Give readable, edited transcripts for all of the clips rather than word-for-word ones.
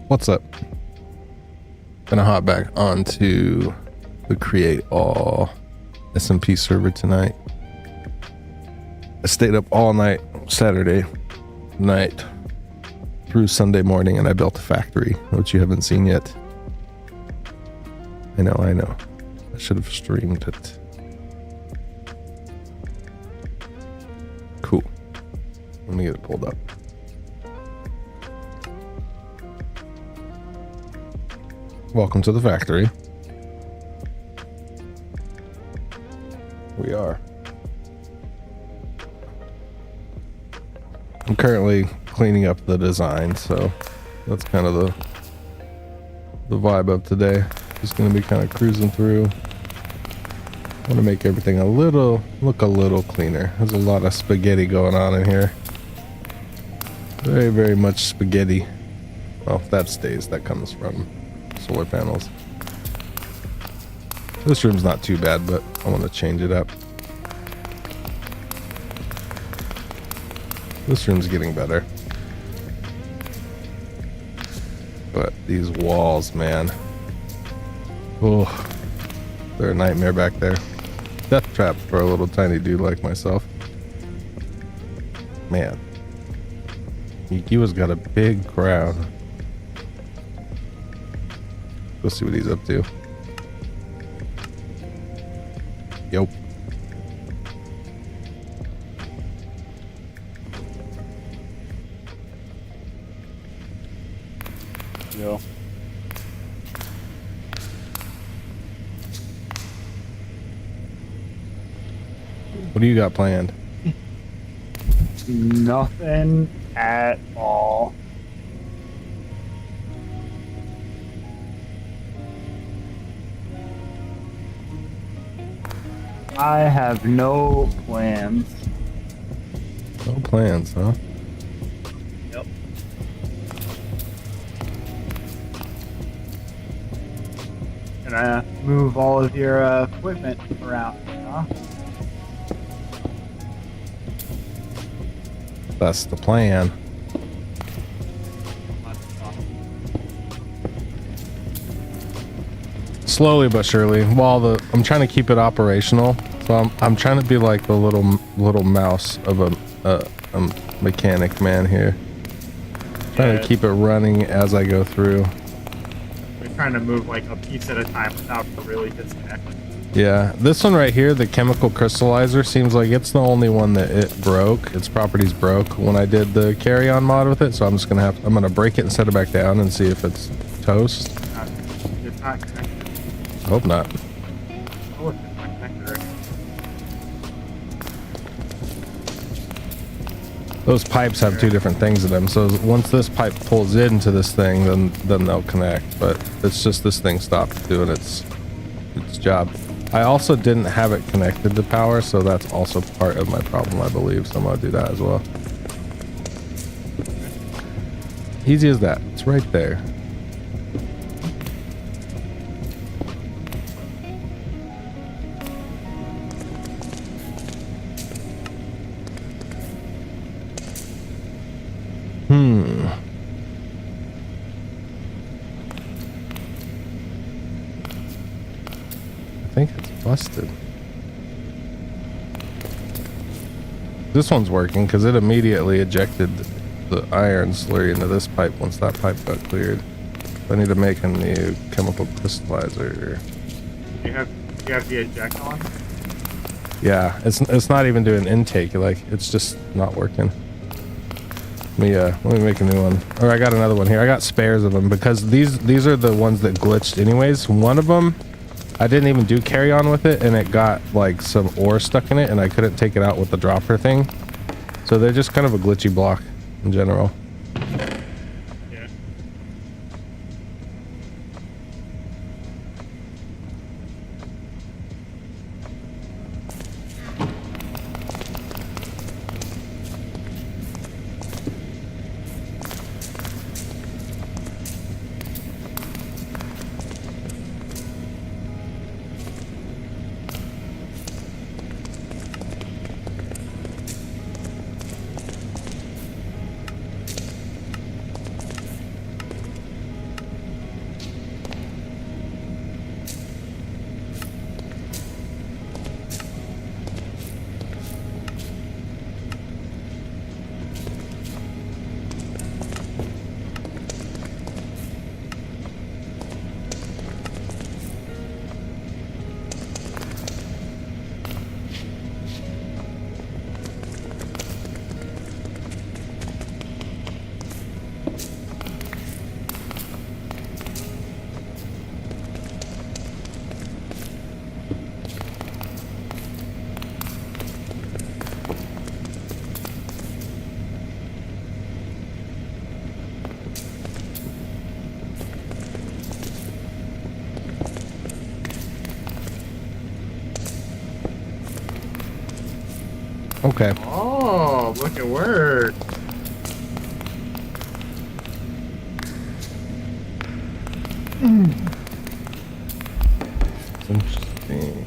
What's up? Gonna hop back onto the create all SMP server tonight. I stayed up all night Saturday night through Sunday morning and I built a factory, which you haven't seen yet. I know. I should have streamed it. Cool. Let me get it pulled up. Welcome to the factory. We are. I'm currently cleaning up the design, so that's kind of the vibe of today. Just gonna be kind of cruising through. I want to make everything look a little cleaner. There's a lot of spaghetti going on in here. Very, very much spaghetti. Well, if that stays, that comes from solar panels. This room's not too bad, but I want to change it up. This room's getting better. But these walls, man. Oh, they're a nightmare back there. Death trap for a little tiny dude like myself. Man. Yukiwa's got a big crowd. Go see what he's up to. Yup. Yo. What do you got planned? Nothing at all. I have no plans. No plans, huh? Yep. Gonna move all of your equipment around, huh? That's the plan. Slowly but surely. While I'm trying to keep it operational, so I'm trying to be like the little mouse of a mechanic man here. Trying to keep it running as I go through. We're trying to move like a piece at a time without really disconnecting. Yeah, this one right here, the chemical crystallizer, seems like it's the only one that it broke. Its properties broke when I did the carry-on mod with it, so I'm just gonna I'm gonna break it and set it back down and see if it's toast. It's not connected. I hope not. Oh, it's not connected right now. Those pipes have two different things in them, so once this pipe pulls into this thing, then they'll connect. But it's just this thing stopped doing its job. I also didn't have it connected to power, so that's also part of my problem, I believe. So I'm gonna do that as well. Easy as that. It's right there. I think it's busted. This one's working because it immediately ejected the iron slurry into this pipe once that pipe got cleared. I need to make a new chemical crystallizer. You have the eject on? Yeah, it's not even doing intake, like it's just not working. Let me make a new one. Or I got another one here. I got spares of them because these are the ones that glitched anyways. One of them I didn't even do carry on with it and it got like some ore stuck in it and I couldn't take it out with the dropper thing. So they're just kind of a glitchy block in general. Yeah. Okay. Oh, look at work. Interesting.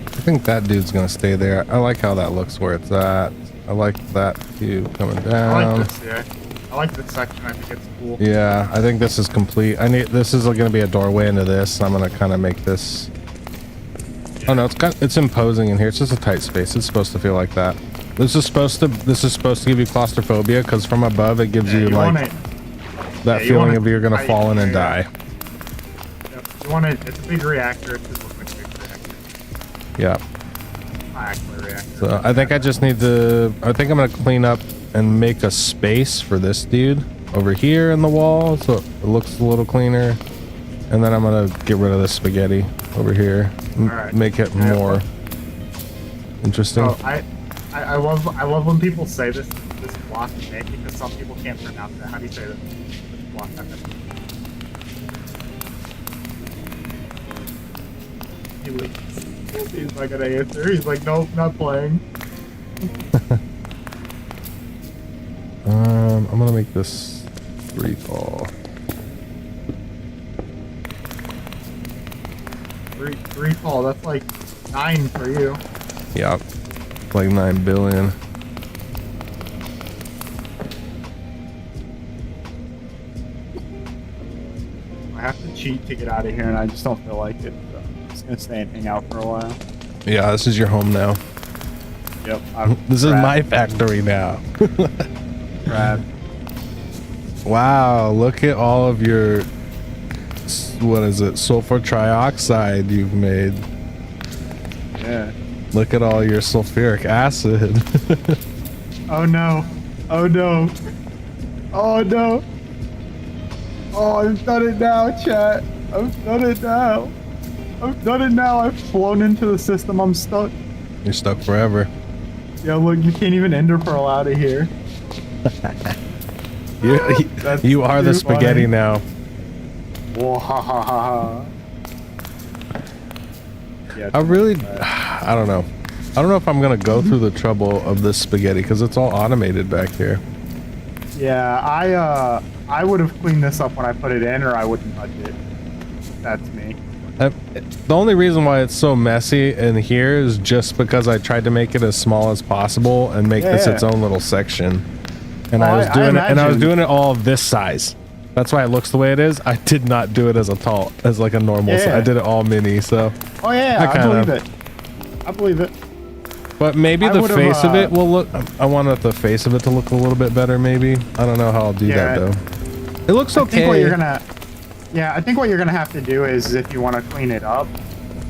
I think that dude's gonna stay there. I like how that looks where it's at. I like that tube coming down. I like this, yeah. I like this section. I think it's cool. Yeah, I think this is complete. This is gonna be a doorway into this. I'm gonna kind of make this. Oh no, it's imposing in here. It's just a tight space. It's supposed to feel like that. This is supposed to give you claustrophobia because from above it gives you like that feeling of you're gonna fall in and die. Yep. You want it. It's a big reactor. It just looks like a big reactor. Yeah. Not actually a reactor. So I think I just need to. I think I'm gonna clean up and make a space for this dude over here in the wall so it looks a little cleaner. And then I'm gonna get rid of this spaghetti over here. Right. Make it more interesting. Oh, I love when people say this block name because some people can't pronounce it. How do you say this block name? He's not gonna answer. He's like, nope, not playing. I'm gonna make this 3 tall. Three tall. That's like 9 for you. Yeah, like 9 billion. I have to cheat to get out of here, and I just don't feel like it. So I'm just gonna stay and hang out for a while. Yeah, this is your home now. Yep. This is my factory now. Rad. Wow, look at all of your, what is it, sulfur trioxide you've made. Yeah. Look at all your sulfuric acid. Oh no. Oh no. Oh no. Oh, I've done it now, chat. I've done it now. I've done it now. I've flown into the system. I'm stuck. You're stuck forever. Yeah, look, you can't even ender pearl out of here. You are the spaghetti now. Wahahaha. Yeah, I don't know. I don't know if I'm gonna go through the trouble of this spaghetti because it's all automated back here. Yeah, I would have cleaned this up when I put it in, or I wouldn't touch it. That's me. The only reason why it's so messy in here is just because I tried to make it as small as possible and make this its own little section. And I was doing it all of this size. That's why it looks the way it is. I did not do it as like a normal size. I did it all mini, so. Oh yeah, I believe it. I believe it. But maybe the face of it will look, I wanted the face of it to look a little bit better maybe. I don't know how I'll do that though. It looks okay. I think what you're gonna have to do is, if you want to clean it up,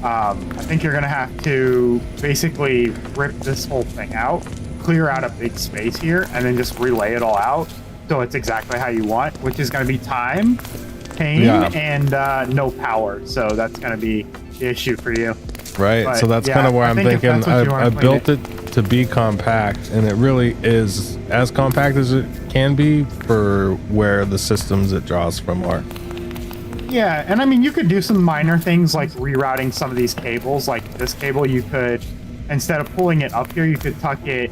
I think you're gonna have to basically rip this whole thing out, clear out a big space here, and then just relay it all out so it's exactly how you want, which is gonna be time, pain, and no power. So that's gonna be the issue for you. Right. But so that's kind of where I'm thinking. I built it to be compact, and it really is as compact as it can be for where the systems it draws from are. Yeah, and I mean, you could do some minor things like rerouting some of these cables. Like this cable, you could, instead of pulling it up here, you could tuck it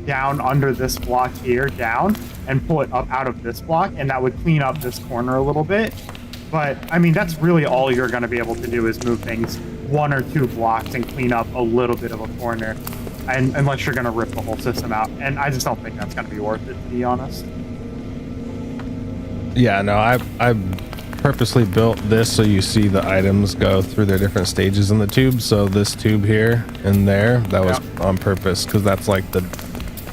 down under this block here, down, and pull it up out of this block, and that would clean up this corner a little bit. But, I mean, that's really all you're going to be able to do is move things 1 or 2 blocks and clean up a little bit of a corner, and unless you're going to rip the whole system out. And I just don't think that's going to be worth it, to be honest. Yeah, no, I purposely built this so you see the items go through their different stages in the tube. So this tube here and there, that was on purpose, because that's like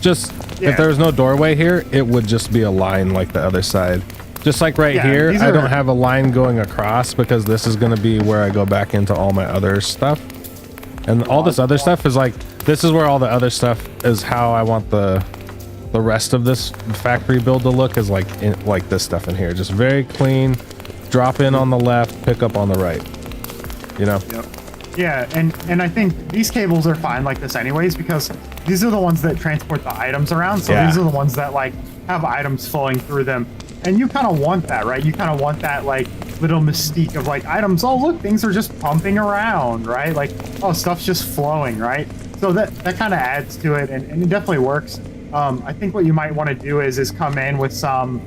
if there was no doorway here, it would just be a line like the other side. Just like right here, I don't have a line going across because this is going to be where I go back into all my other stuff. And all this other stuff is like, this is where all the other stuff is how I want the rest of this factory build to look, is like this stuff in here. Just very clean, drop in on the left, pick up on the right, you know? Yep. Yeah, and I think these cables are fine like this anyways, because these are the ones that transport the items around. So these are the ones that like have items flowing through them. And you kind of want that, right? You kind of want that like little mystique of like items. Oh, look, things are just pumping around, right? Like, oh, stuff's just flowing, right? So that kind of adds to it, and it definitely works. I think what you might want to do is come in with some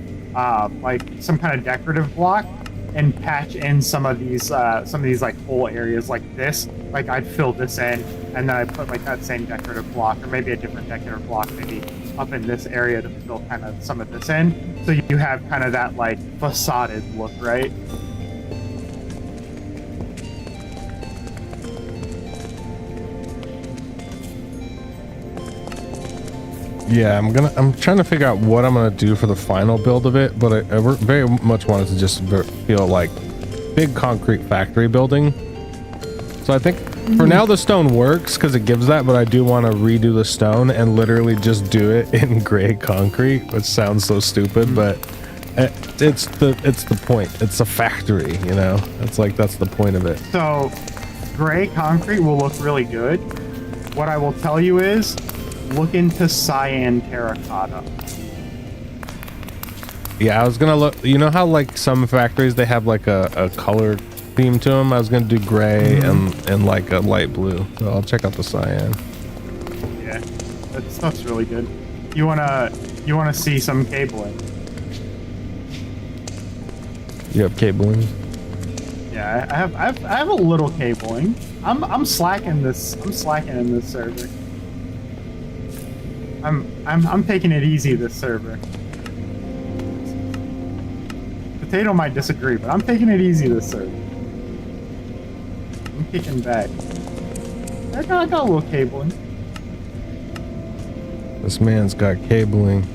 like some kind of decorative block and patch in some of these like hole areas like this. Like I'd fill this in, and then I put like that same decorative block, or maybe a different decorative block, maybe up in this area to fill kind of some of this in. So you have kind of that like facaded look, right? Yeah, I'm trying to figure out what I'm gonna do for the final build of it, but I very much wanted to just feel like big concrete factory building. So I think for now the stone works because it gives that, but I do want to redo the stone and literally just do it in gray concrete, which sounds so stupid, but it's the point. It's a factory, you know. It's like that's the point of it. So gray concrete will look really good. What I will tell you is, look into cyan terracotta. Yeah, I was gonna look. You know how like some factories they have like a color theme to them? I was gonna do gray and like a light blue. So I'll check out the cyan. Yeah, that stuff's really good. You wanna see some cabling? You have cabling? Yeah, I have a little cabling. I'm slacking this. I'm slacking in this server. I'm taking it easy this server. Potato might disagree, but I'm taking it easy this server. I'm kicking back. I got a little cabling. This man's got cabling.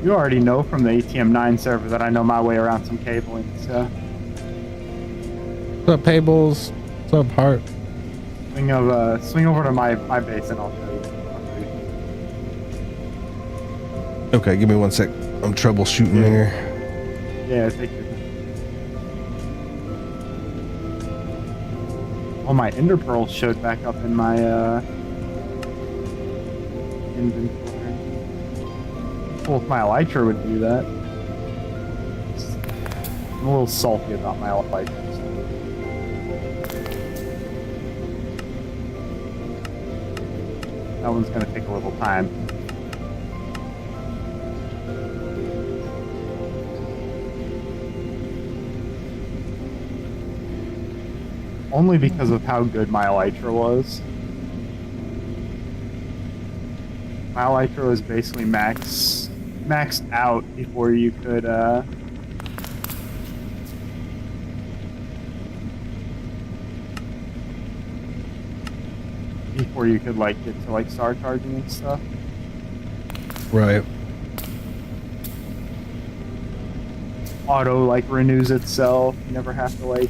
You already know from the ATM9 server that I know my way around some cabling, so. What's up, Pables? What's up, Heart? Swing over to my base and I'll show you. Okay, give me 1 sec. I'm troubleshooting here. Yeah, take your time. Oh, my ender pearls showed back up in my inventory. Well, if my elytra would do that. I'm a little salty about my elytra. That one's gonna take a little time. Only because of how good my elytra was. My elytra was basically maxed out before you could like get to like star charging and stuff. Right. Auto like renews itself. You never have to like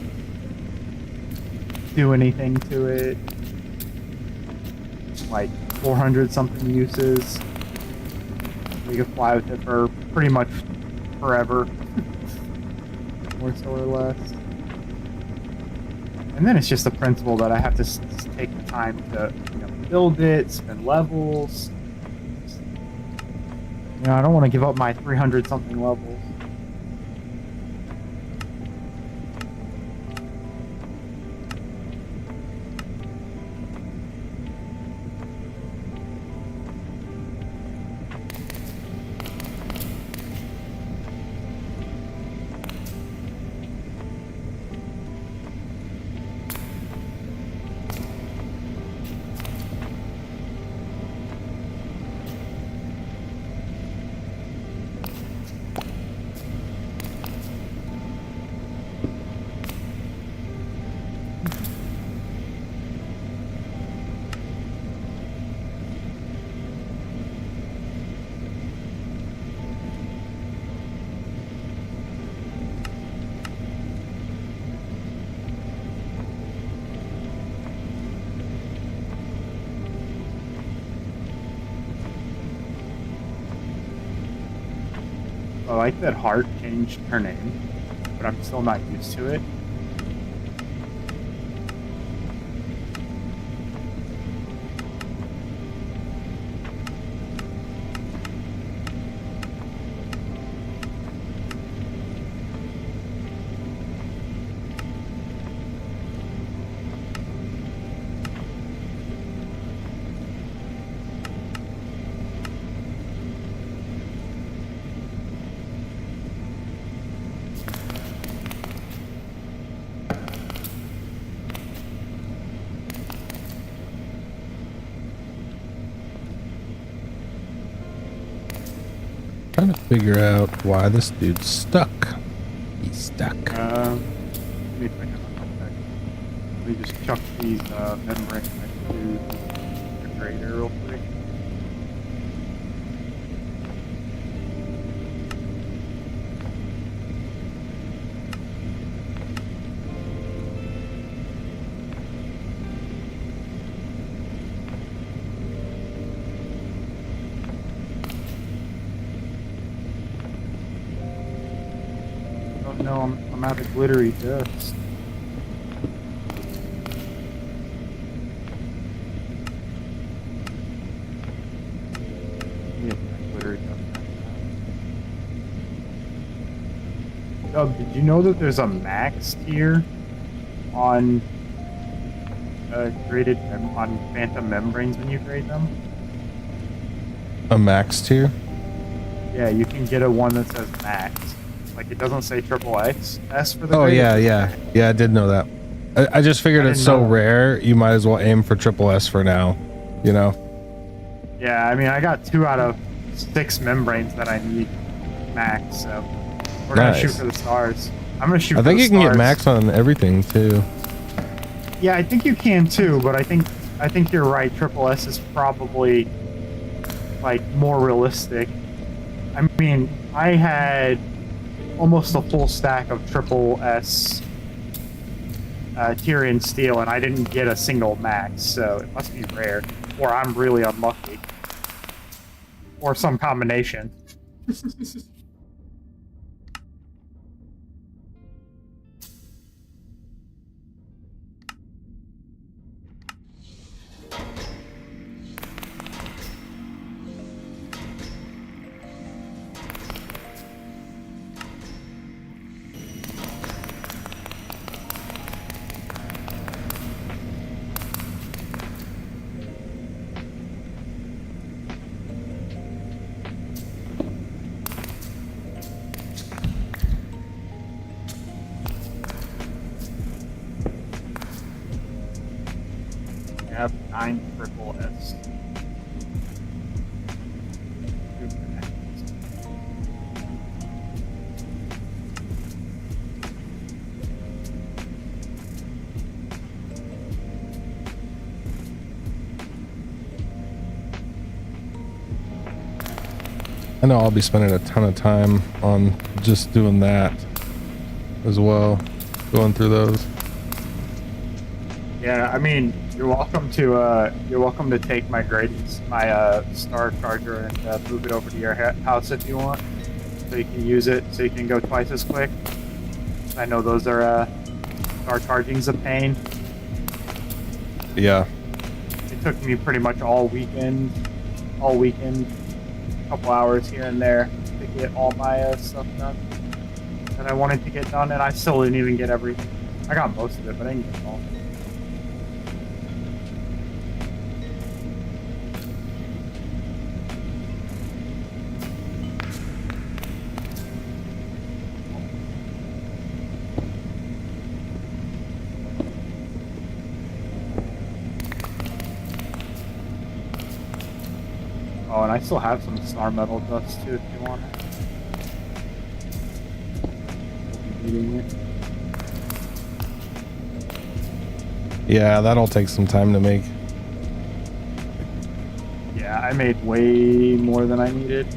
do anything to it. Like 400 something uses. You can fly with it for pretty much forever. More so or less. And then it's just the principle that I have to take the time to, you know, build it, spend levels. You know, I don't want to give up my 300 something levels. I like that Heart changed her name, but I'm still not used to it. figure out why this dude's stuck. He's stuck. Let me think about that. Let me just chuck these membranes next to the refrigerator real quick. No, I'm out of glittery dust. Yeah, glittery dust. Did you know that there's a max tier on on phantom membranes when you grade them? A max tier? Yeah, you can get a one that says max. Like, it doesn't say triple X S for the Oh, grade. yeah, I did know that. I just figured it's so rare, you might as well aim for triple S for now, you know? Yeah, I mean, I got 2 out of 6 membranes that I need max, so we're gonna shoot for the stars. I'm gonna shoot for the stars. I think you can get max on everything, too. Yeah, I think you can, too, but I think you're right. Triple S is probably, like, more realistic. I mean, I had almost a full stack of triple S Tyrian steel, and I didn't get a single max, so it must be rare, or I'm really unlucky, or some combination. I have 9 triple S. I know I'll be spending a ton of time on just doing that as well, going through those. Yeah, I mean, you're welcome to take my star charger and move it over to your house if you want, so you can use it, so you can go twice as quick. I know those are star charging's a pain. Yeah. It took me pretty much all weekend, a couple hours here and there to get all my stuff done that I wanted to get done, and I still didn't even get everything. I got most of it, but I didn't get it all. Oh, and I still have some star metal dust too if you want it. We'll be needing it. Yeah, that'll take some time to make. Yeah, I made way more than I needed.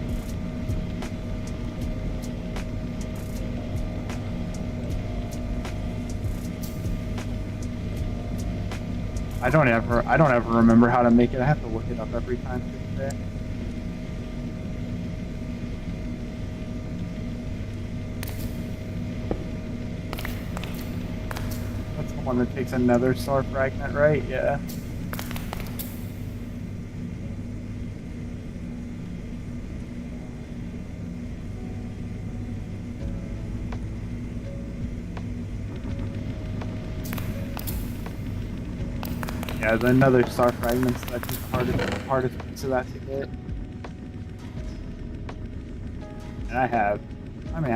I don't ever remember how to make it. I have to look it up every time today. That's the one that takes another star fragment, right? Yeah. Yeah, the another star fragments, that's the hardest piece of that to get. And I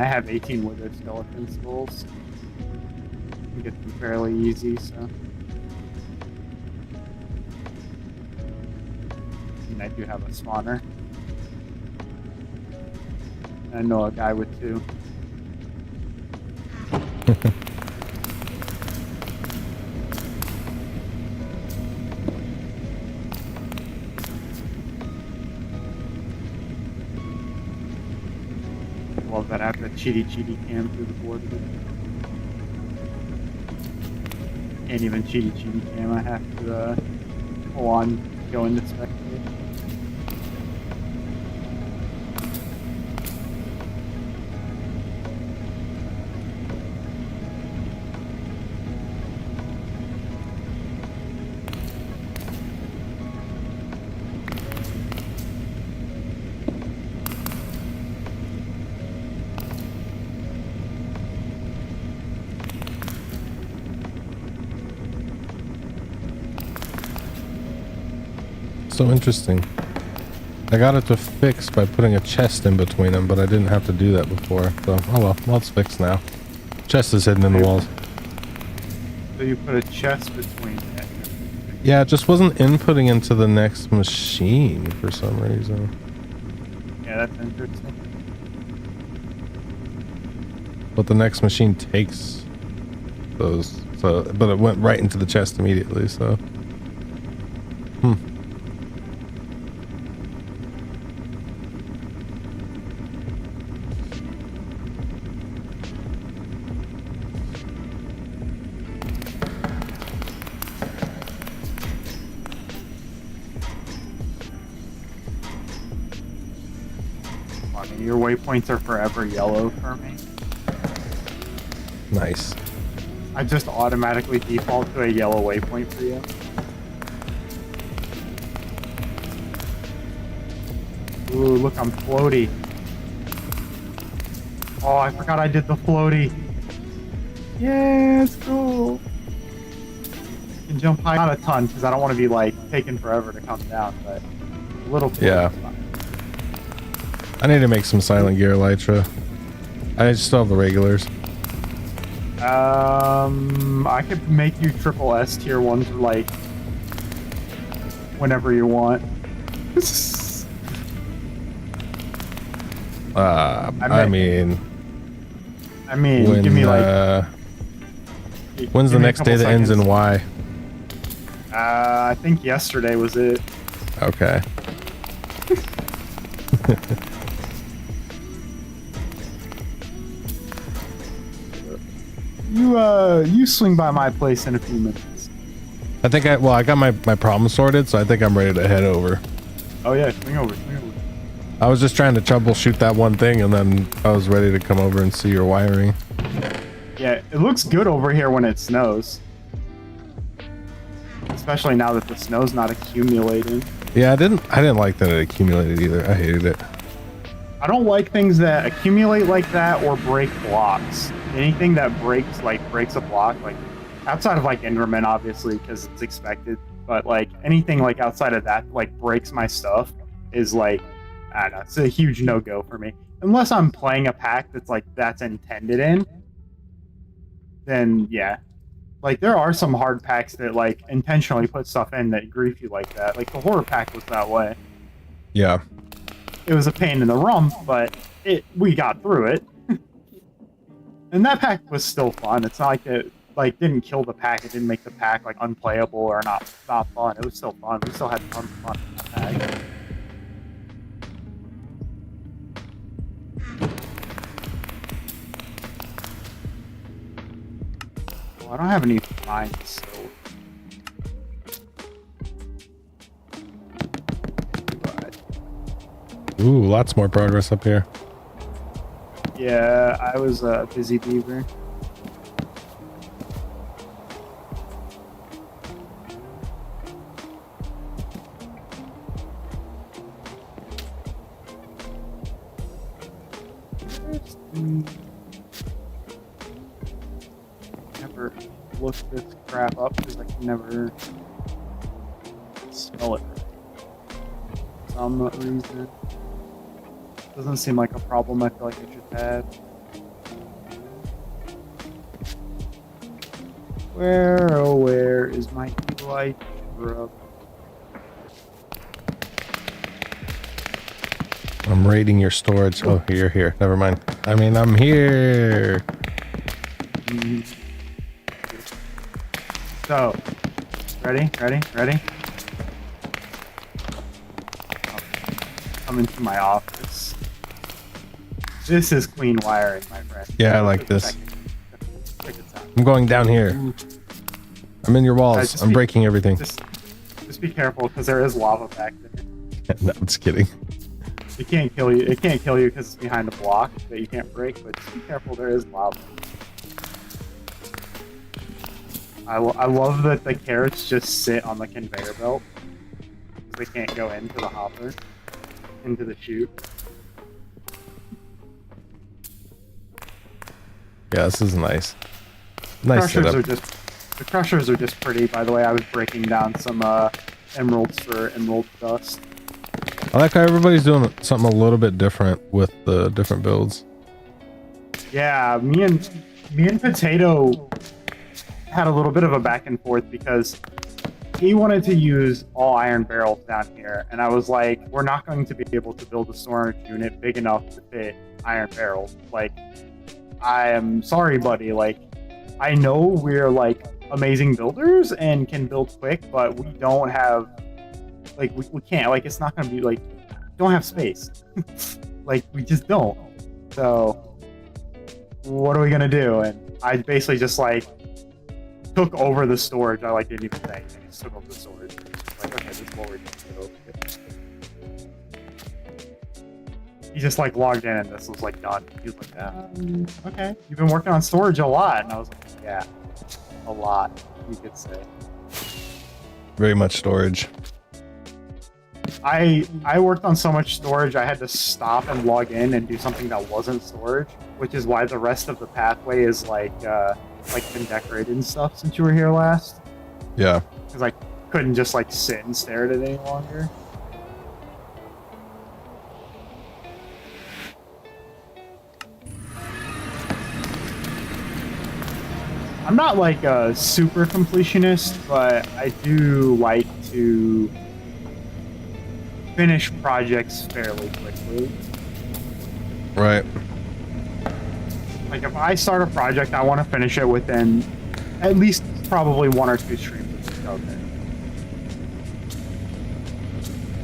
have 18 wither skeleton skulls. I think it's been fairly easy, so. And I do have a spawner. I know a guy with 2. Love that I have to cheaty cam through the board. Can't even cheaty cam. I have to full on go into spectate. So interesting. I got it to fix by putting a chest in between them, but I didn't have to do that before. So, oh well, it's fixed now. Chest is hidden in the walls. So you put a chest between it. Yeah, it just wasn't inputting into the next machine for some reason. Yeah, that's interesting. But the next machine takes those, so, but it went right into the chest immediately, so. Your waypoints are forever yellow for me. Nice. I just automatically default to a yellow waypoint for you. Ooh, look, I'm floaty. Oh, I forgot I did the floaty. Yeah, it's cool. I can jump high, not a ton, because I don't want to be like taking forever to come down, but a little floaty. Yeah. I need to make some silent gear elytra. I still have the regulars. I could make you triple S tier 1s like whenever you want. I mean, when, give me like. When's the next day that ends in Y? I think yesterday was it. Okay. You swing by my place in a few minutes. I think I got my problem sorted, so I think I'm ready to head over. Oh yeah, swing over. I was just trying to troubleshoot that one thing, and then I was ready to come over and see your wiring. Yeah, it looks good over here when it snows. Especially now that the snow's not accumulating. Yeah, I didn't like that it accumulated either. I hated it. I don't like things that accumulate like that or break blocks. Anything that breaks a block, like outside of like Enderman, obviously, because it's expected. But like anything like outside of that, like breaks my stuff, is like, I don't know, it's a huge no-go for me. Unless I'm playing a pack that's intended in, then yeah. Like there are some hard packs that like intentionally put stuff in that grief you like that. Like the horror pack was that way. Yeah. It was a pain in the rump, but we got through it. And that pack was still fun. It's not like it didn't kill the pack. It didn't make the pack like unplayable or not fun. It was still fun. We still had tons of fun in that pack. Well, I don't have any mines still. Ooh, lots more progress up here. Yeah, I was a busy beaver. Never look this crap up because I can never spell it for some reason. Doesn't seem like a problem I feel like I should have. Where is my elytra? Oh I'm raiding your storage. Oh, you're here. Never mind. I mean, I'm here. So, ready? Come into my office. This is clean wiring, my friend. Yeah, I like this. Check this out. I'm going down here. I'm in your walls. I'm breaking everything. Just be careful, because there is lava back there. No, I'm just kidding. It can't kill you. It can't kill you because it's behind a block that you can't break. But just be careful. There is lava. I love that the carrots just sit on the conveyor belt. They can't go into the hopper, into the chute. Yeah, this is nice. Nice setup. The crushers are just pretty. By the way, I was breaking down some emeralds for emerald dust. I like how everybody's doing something a little bit different with the different builds. Yeah, me and Potato had a little bit of a back and forth because he wanted to use all iron barrels down here, and I was like, we're not going to be able to build a storage unit big enough to fit iron barrels. Like, I am sorry, buddy. Like, I know we're like amazing builders and can build quick, but we don't have, like, we can't, like, it's not going to be like, don't have space. Like, we just don't. So what are we going to do? And I basically just like took over the storage. I like didn't even say anything. I just took over the storage. Like, okay, this is what we're doing. He just like logged in and this was like done. He was like, okay, you've been working on storage a lot. And I was like, yeah, a lot, you could say. Very much storage. I worked on so much storage, I had to stop and log in and do something that wasn't storage, which is why the rest of the pathway is like been decorated and stuff since you were here last. Yeah. Because I couldn't just like sit and stare at it any longer. I'm not like a super completionist, but I do like to finish projects fairly quickly. Right. Like if I start a project, I want to finish it within at least probably 1 or 2 streams out there.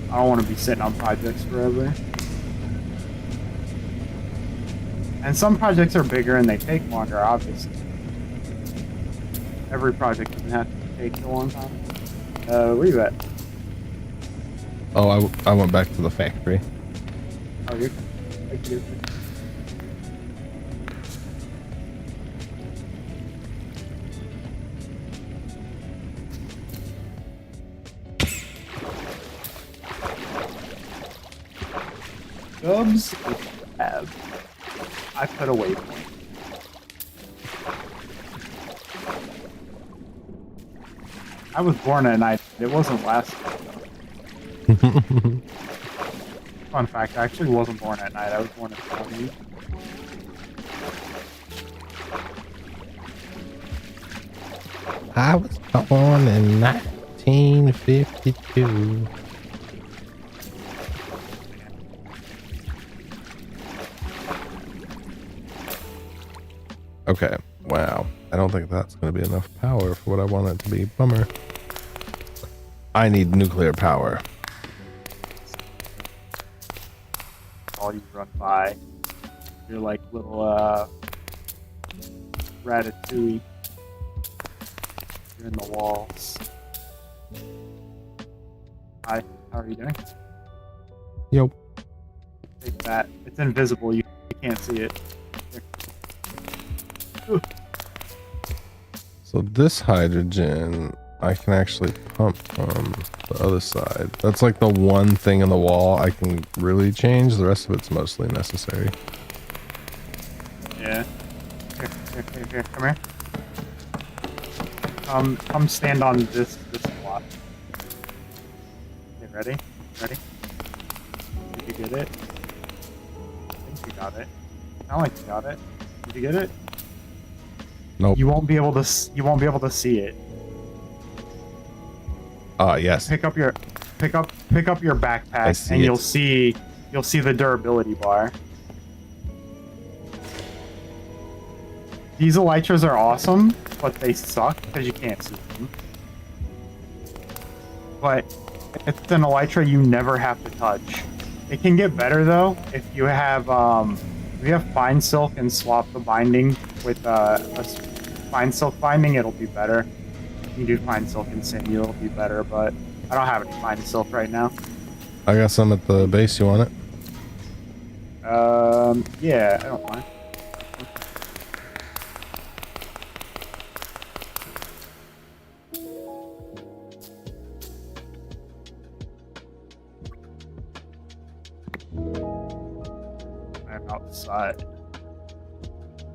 I don't want to be sitting on projects forever. And some projects are bigger and they take longer, obviously. Every project doesn't have to take a long time. Where you at? Oh, I went back to the factory. Oh, you're... Thank you. Dubs have. I put a waypoint. I was born at night. It wasn't last night. Fun fact, I actually wasn't born at night. I was born at morning. I was born in 1952. Okay, wow. I don't think that's going to be enough power for what I want it to be. Bummer. I need nuclear power. All you run by. You're like little, Ratatouille. You're in the walls. Hi, how are you doing? Yo. Take that. It's invisible. You can't see it. So this hydrogen, I can actually pump from the other side. That's like the one thing in the wall I can really change. The rest of it's mostly necessary. Yeah. Here, come here. Come stand on this block. Okay, ready? Ready? Did you get it? I think you got it. Sound like you got it. Did you get it? Nope. You won't be able to see it. Yes. Pick up your backpack and you'll see you'll see the durability bar. These elytras are awesome, but they suck because you can't see them. But it's an elytra you never have to touch. It can get better though if you have fine silk and swap the binding with a fine silk binding. It'll be better. You can do fine silk and sinew. It'll be better, but I don't have any fine silk right now. I got some at the base. You want it? Yeah, I don't mind. I'm outside.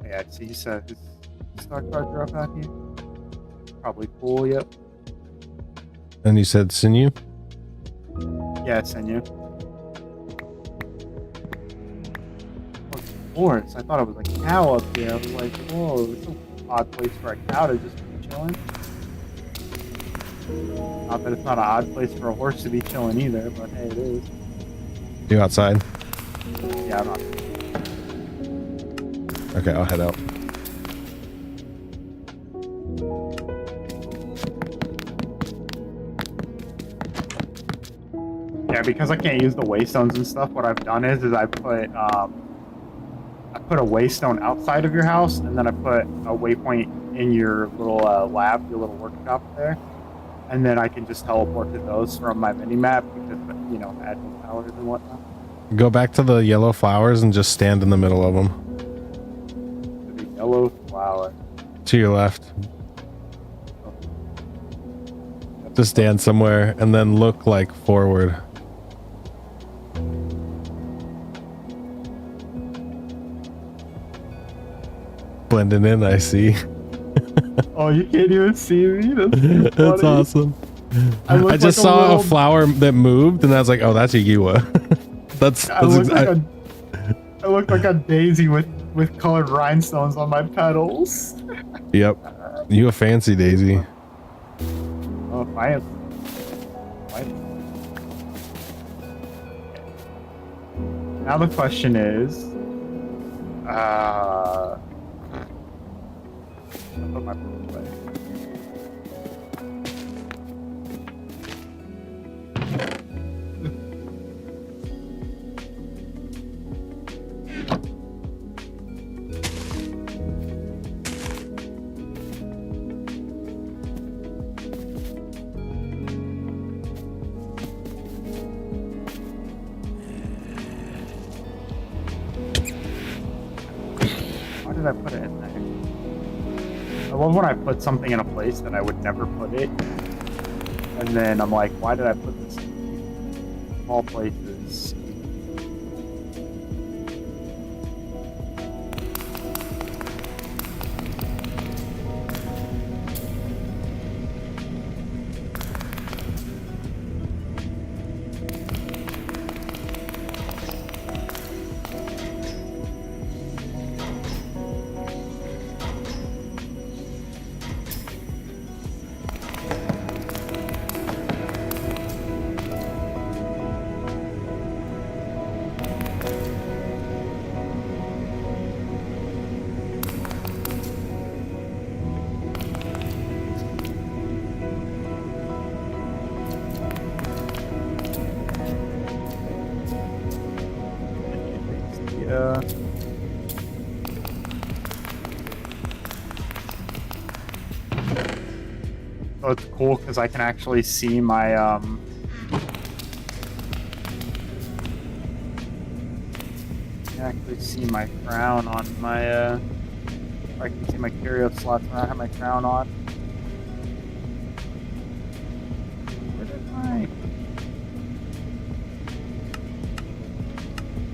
Yeah, so you said his stock card drop out here? Probably cool, yep. And you said sinew? Yeah, it's sinew. Horse. I thought it was a cow up here. I was like, whoa, it's an odd place for a cow to just be chilling. Not that it's not an odd place for a horse to be chilling either, but hey, it is. You outside? Yeah, I'm not. Okay, I'll head out. Yeah, because I can't use the waystones and stuff, what I've done is I put a waystone outside of your house, and then I put a waypoint in your little lab, your little workshop there, and then I can just teleport to those from my mini map because, you know, admin powers and whatnot. Go back to the yellow flowers and just stand in the middle of them. The yellow flower. To your left. Just stand somewhere and then look like forward. Blending in, I see. Oh, you can't even see me? That's, That's awesome. I just saw a flower that moved and I was like, oh, that's a Yua. I look like a daisy with colored rhinestones on my petals. Yep. You a fancy daisy. Oh, fancy. Now the question is, I'll put my book away. Why did I put it in there? I love when I put something in a place that I would never put it, and then I'm like, why did I put this in all places? Yeah. So it's cool because I can actually see my I can actually see my crown on my I can see my curio slots when I have my crown on. Where did my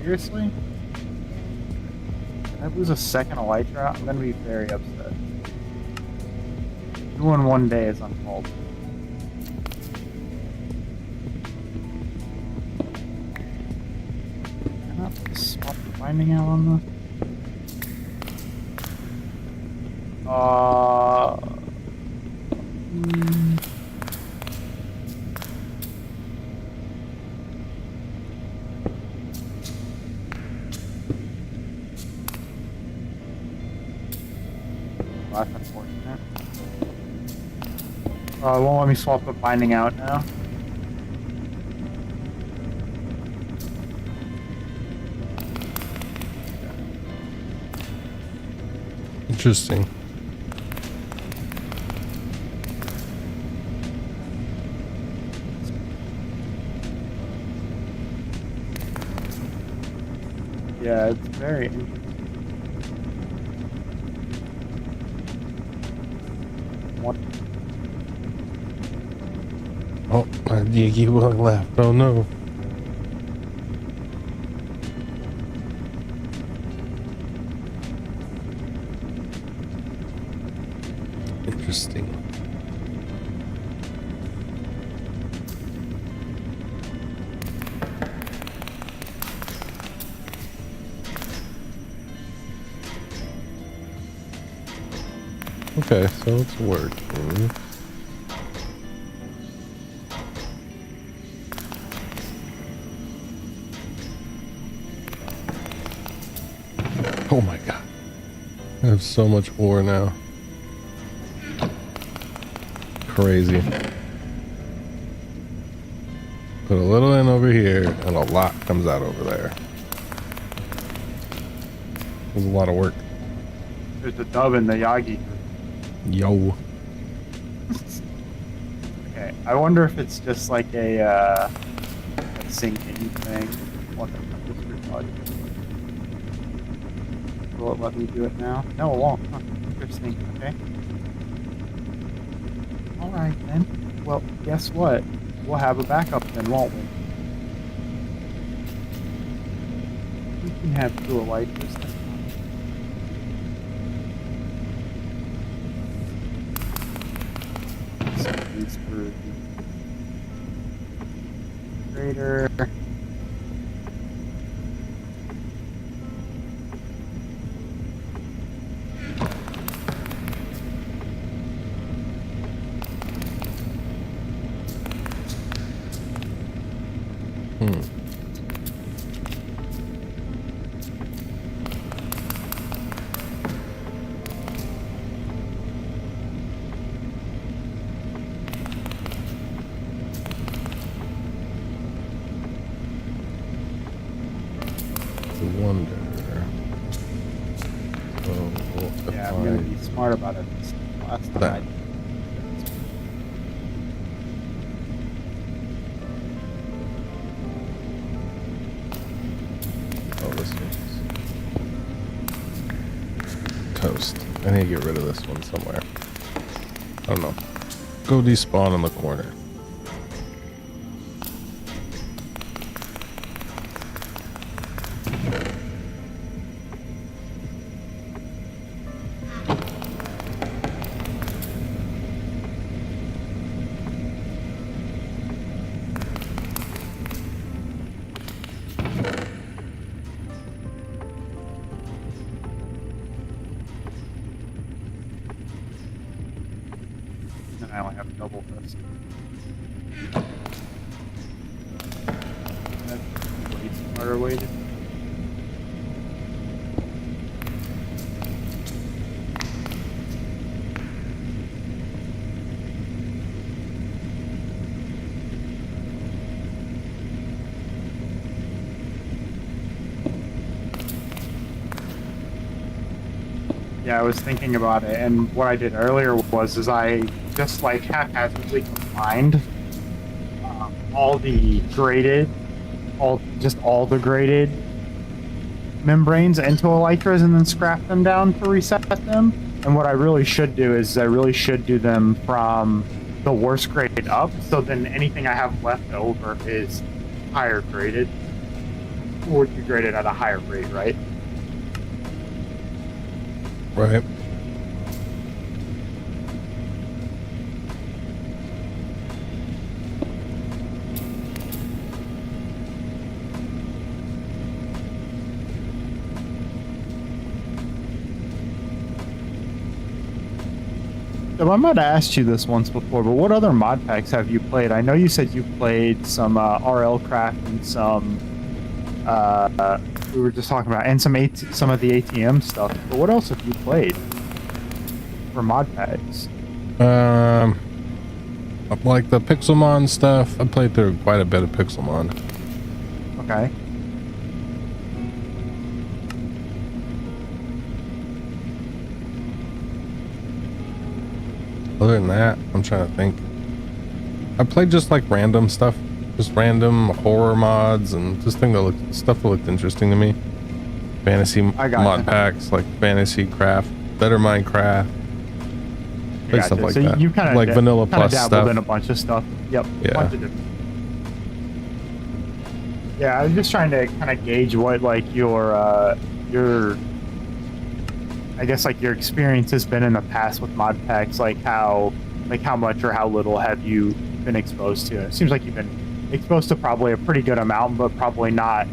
seriously? Did I lose a second elytra? I'm gonna be very upset. 2 in 1 day is uncalled. Can I not swap the binding out on this? That's unfortunate. Oh, it won't let me swap the binding out now. Interesting. Yeah, it's very interesting. What? Oh, my Diggy went left. Oh no. Interesting. Okay, so it's working. Oh my god. I have so much ore now. Crazy. Put a little in over here and a lot comes out over there. It was a lot of work. There's a dub in the Yagi. Yo. Okay, I wonder if it's just like a syncing thing. What the fuck is your bug? Will it let me do it now? No, it won't. Huh. Interesting. Okay. Alright then. Well, guess what? We'll have a backup then, won't we? We can have two Elytras this time. These for the grader. Wonder. So Yeah, I'm gonna be smart about it. Last time That. I did. Oh, this one's toast. I need to get rid of this one somewhere. I don't know. Go despawn in the corner. And I only have double this. That's a way smarter way to. Yeah, I was thinking about it, and what I did earlier was I just like haphazardly combined all the graded, all the graded membranes into elytras and then scrap them down to reset them. And what I really should do is I really should do them from the worst grade up, so then anything I have left over is higher graded, or would be graded at a higher rate, right? Right. So I might have asked you this once before, but what other mod packs have you played? I know you said you played some RL Craft and some we were just talking about, and some of the ATM stuff. But what else have you played? for mod packs? Like the Pixelmon stuff, I played through quite a bit of Pixelmon. Okay. Other than that, I'm trying to think. I played just like random stuff, just random horror mods and just stuff that looked interesting to me. Fantasy mod packs like Fantasy Craft, Better Minecraft, like stuff like that. You kind of like Vanilla Plus dabbled stuff. in a bunch of stuff. Yep. Yeah. Bunch of different. Yeah, I was just trying to kind of gauge what like your I guess like your experience has been in the past with mod packs, like how much or how little have you been exposed to? It seems like you've been exposed to probably a pretty good amount, but probably not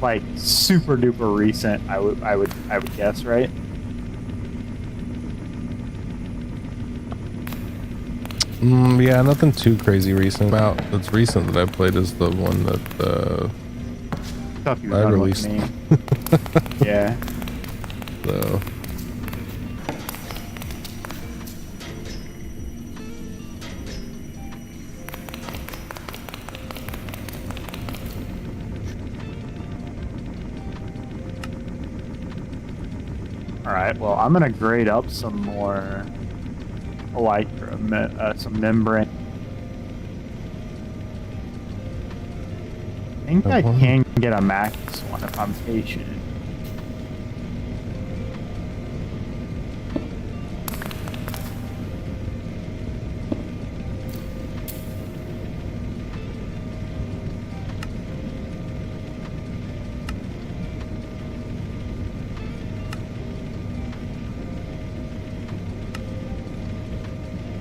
like super duper recent. I would guess, right? Yeah, nothing too crazy recent. About that's recent that I played is the one that Stuff you've I done released. with me. Yeah. So. All right. Well, I'm gonna grade up some more elytra, some membrane. I think I can get a max one if I'm patient.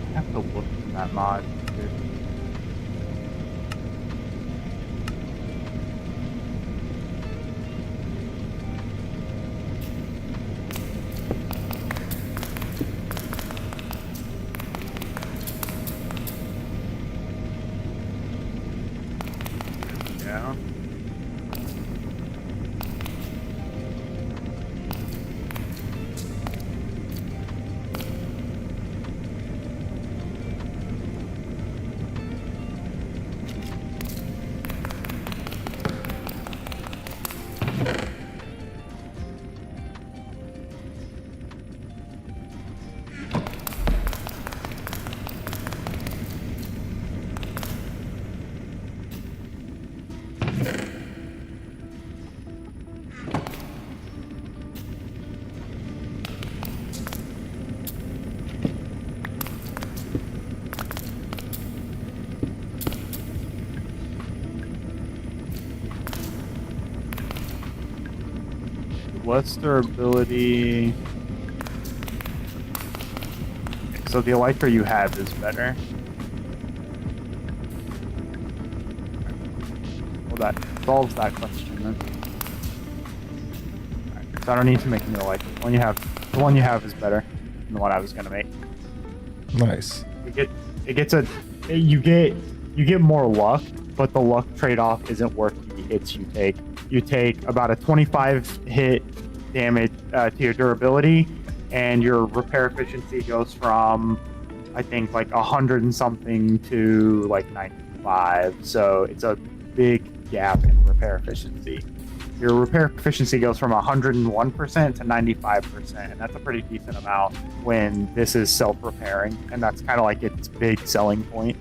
I have to look in that mod. Too. Yeah. What's their ability? So the elytra you have is better. Well, that solves that question then. Right, so I don't need to make a new elytra. The one you have is better than the one I was gonna make. Nice. You get more luck, but the luck trade-off isn't worth the hits you take. You take about a 25 hit damage to your durability, and your repair efficiency goes from, I think, like 100 and something to like 95. So it's a big gap in repair efficiency. Your repair efficiency goes from 101% to 95%, and that's a pretty decent amount when this is self-repairing, and that's kind of like its big selling point.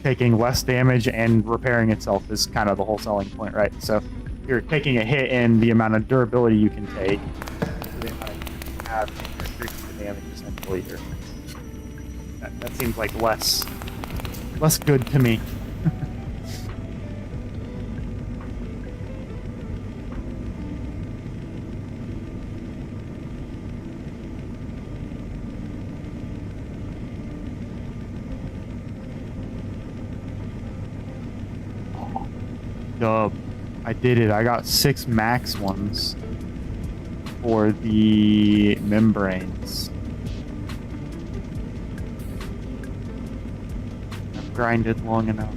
Taking less damage and repairing itself is kind of the whole selling point, right? So you're taking a hit in the amount of durability you can take, the amount you have increasing the damage essentially here. That seems like less good to me. Dub. I did it. I got 6 max ones for the membranes. I've grinded long enough.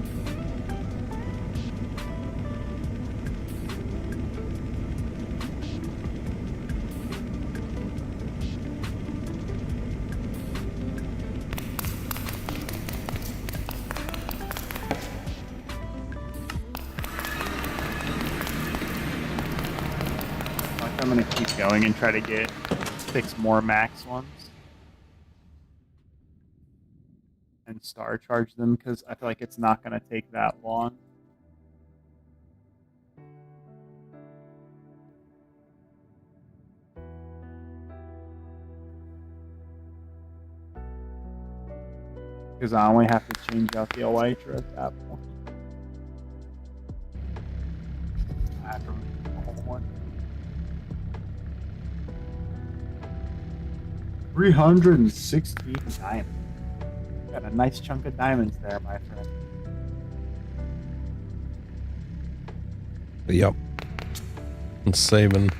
going and try to get 6 more max ones. And star charge them, because I feel like it's not going to take that long. Because I only have to change out the elytra at that point. I have to remove the whole one. 360 diamonds. Got a nice chunk of diamonds there, my friend. Yep. I'm saving.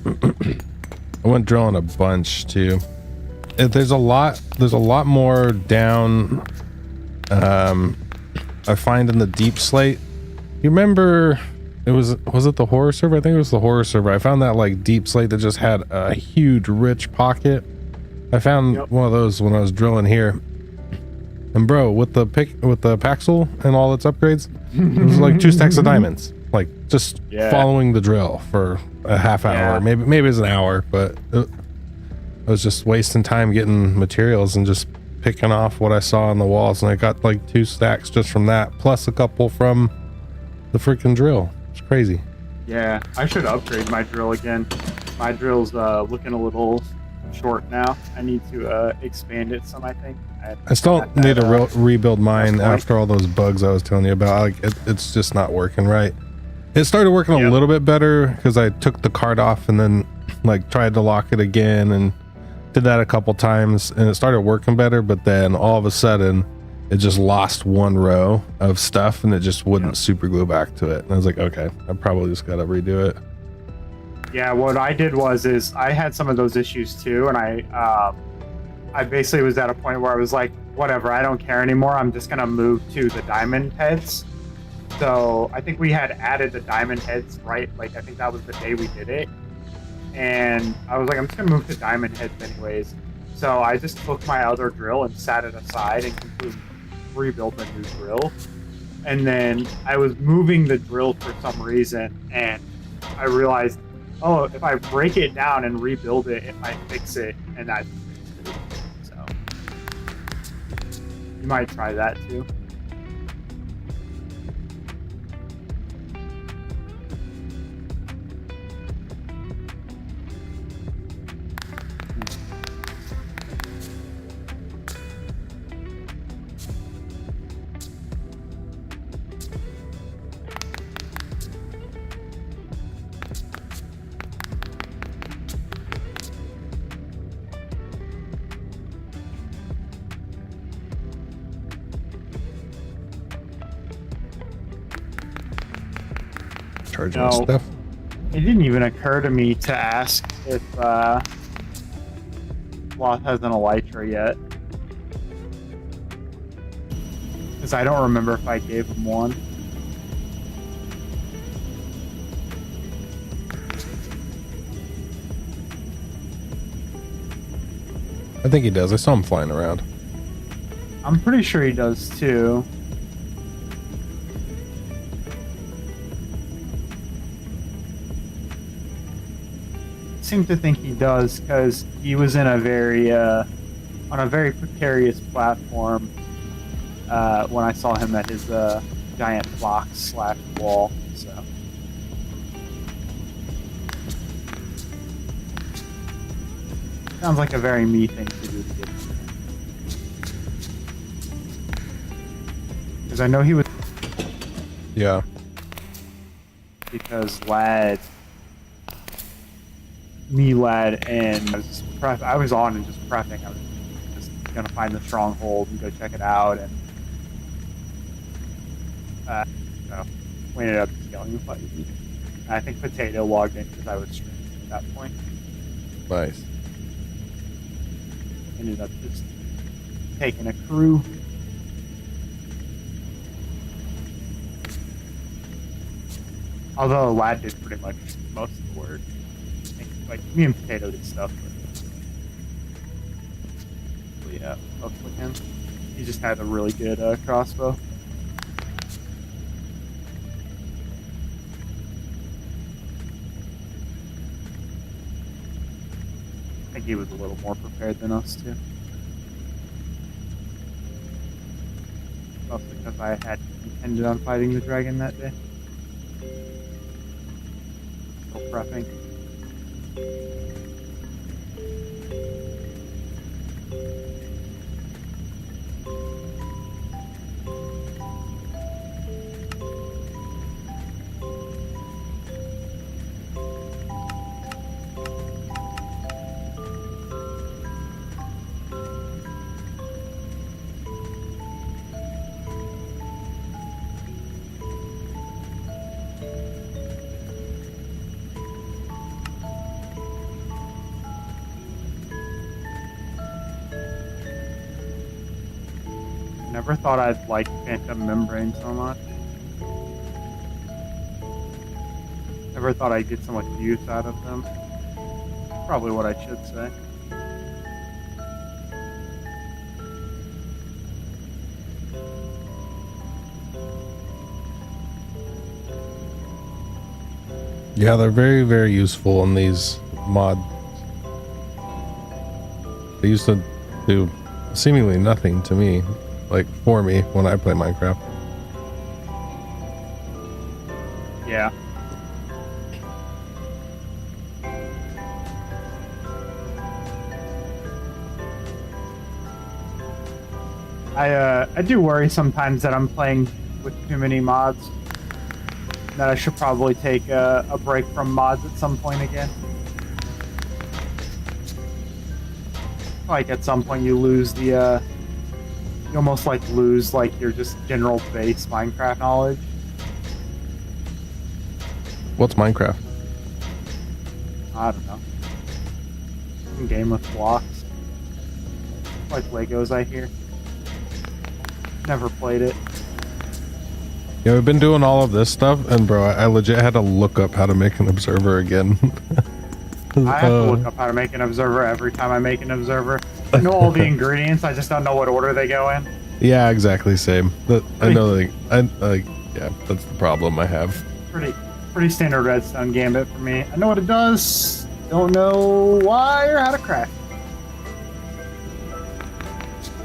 I went drilling a bunch too. There's a lot more down. I find in the deep slate. You remember? Was it the horror server? I think it was the horror server. I found that like deep slate that just had a huge rich pocket. I found one of those when I was drilling here. And bro, with the Paxel and all its upgrades, it was like 2 stacks of diamonds. Like just following the drill for a half hour, maybe it was an hour, but I was just wasting time getting materials and just picking off what I saw on the walls, and I got like 2 stacks just from that, plus a couple from the freaking drill. It's crazy. Yeah, I should upgrade my drill again. My drill's looking a little short now. I need to expand it some, I think. I still need to rebuild mine after all those bugs I was telling you about. Like it's just not working right. It started working a little bit better because I took the card off and then like tried to lock it again and did that a couple times, and it started working better, but then all of a sudden it just lost 1 row of stuff and it just wouldn't super glue back to it. And I was like, okay, I probably just gotta redo it. Yeah, what I did is I had some of those issues too, and I basically was at a point where I was like, whatever, I don't care anymore. I'm just gonna move to the diamond heads. So I think we had added the diamond heads, right? Like I think that was the day we did it. And I was like, I'm just gonna move to diamond heads anyways. So I just took my other drill and sat it aside and completely rebuilt a new drill. And then I was moving the drill for some reason, and I realized, oh, if I break it down and rebuild it, it might fix it, and that fixed it. So you might try that too. Charging stuff. It didn't even occur to me to ask if Sloth has an elytra yet, because I don't remember if I gave him one. I think he does. I saw him flying around. I'm pretty sure he does too. Seem to think he does, because he was in a very on a very precarious platform when I saw him at his giant box / wall. So sounds like a very me thing to do to get him, because I know he was. Yeah. Because Lad, and I was on and just prepping. I was just gonna find the stronghold and go check it out, and so we ended up just going and fighting. I think Potato logged in because I was streaming at that point. Nice. Ended up just taking a crew. Although Lad did pretty much most of the work. Like, me and Potato did stuff, but yeah, up with him. He just had a really good crossbow. think he was a little more prepared than us too. Mostly because I had intended on fighting the dragon that day. Still prepping. Never thought I'd like Phantom Membrane so much. Never thought I'd get so much use out of them. Probably what I should say. Yeah, they're very, very useful in these mods. They used to do seemingly nothing to me, like for me, when I play Minecraft. Yeah. I do worry sometimes that I'm playing with too many mods. That I should probably take a break from mods at some point again. Like at some point you lose the you almost like lose like your just general base Minecraft knowledge. What's Minecraft? I don't know. Some game with blocks. Like Legos, I hear. Never played it. Yeah, we've been doing all of this stuff, and bro, I legit had to look up how to make an observer again. I have to look up how to make an observer every time I make an observer. I know all the ingredients, I just don't know what order they go in. Yeah, exactly, same. I know, yeah, that's the problem I have. Pretty standard redstone gambit for me. I know what it does, don't know why or how to craft.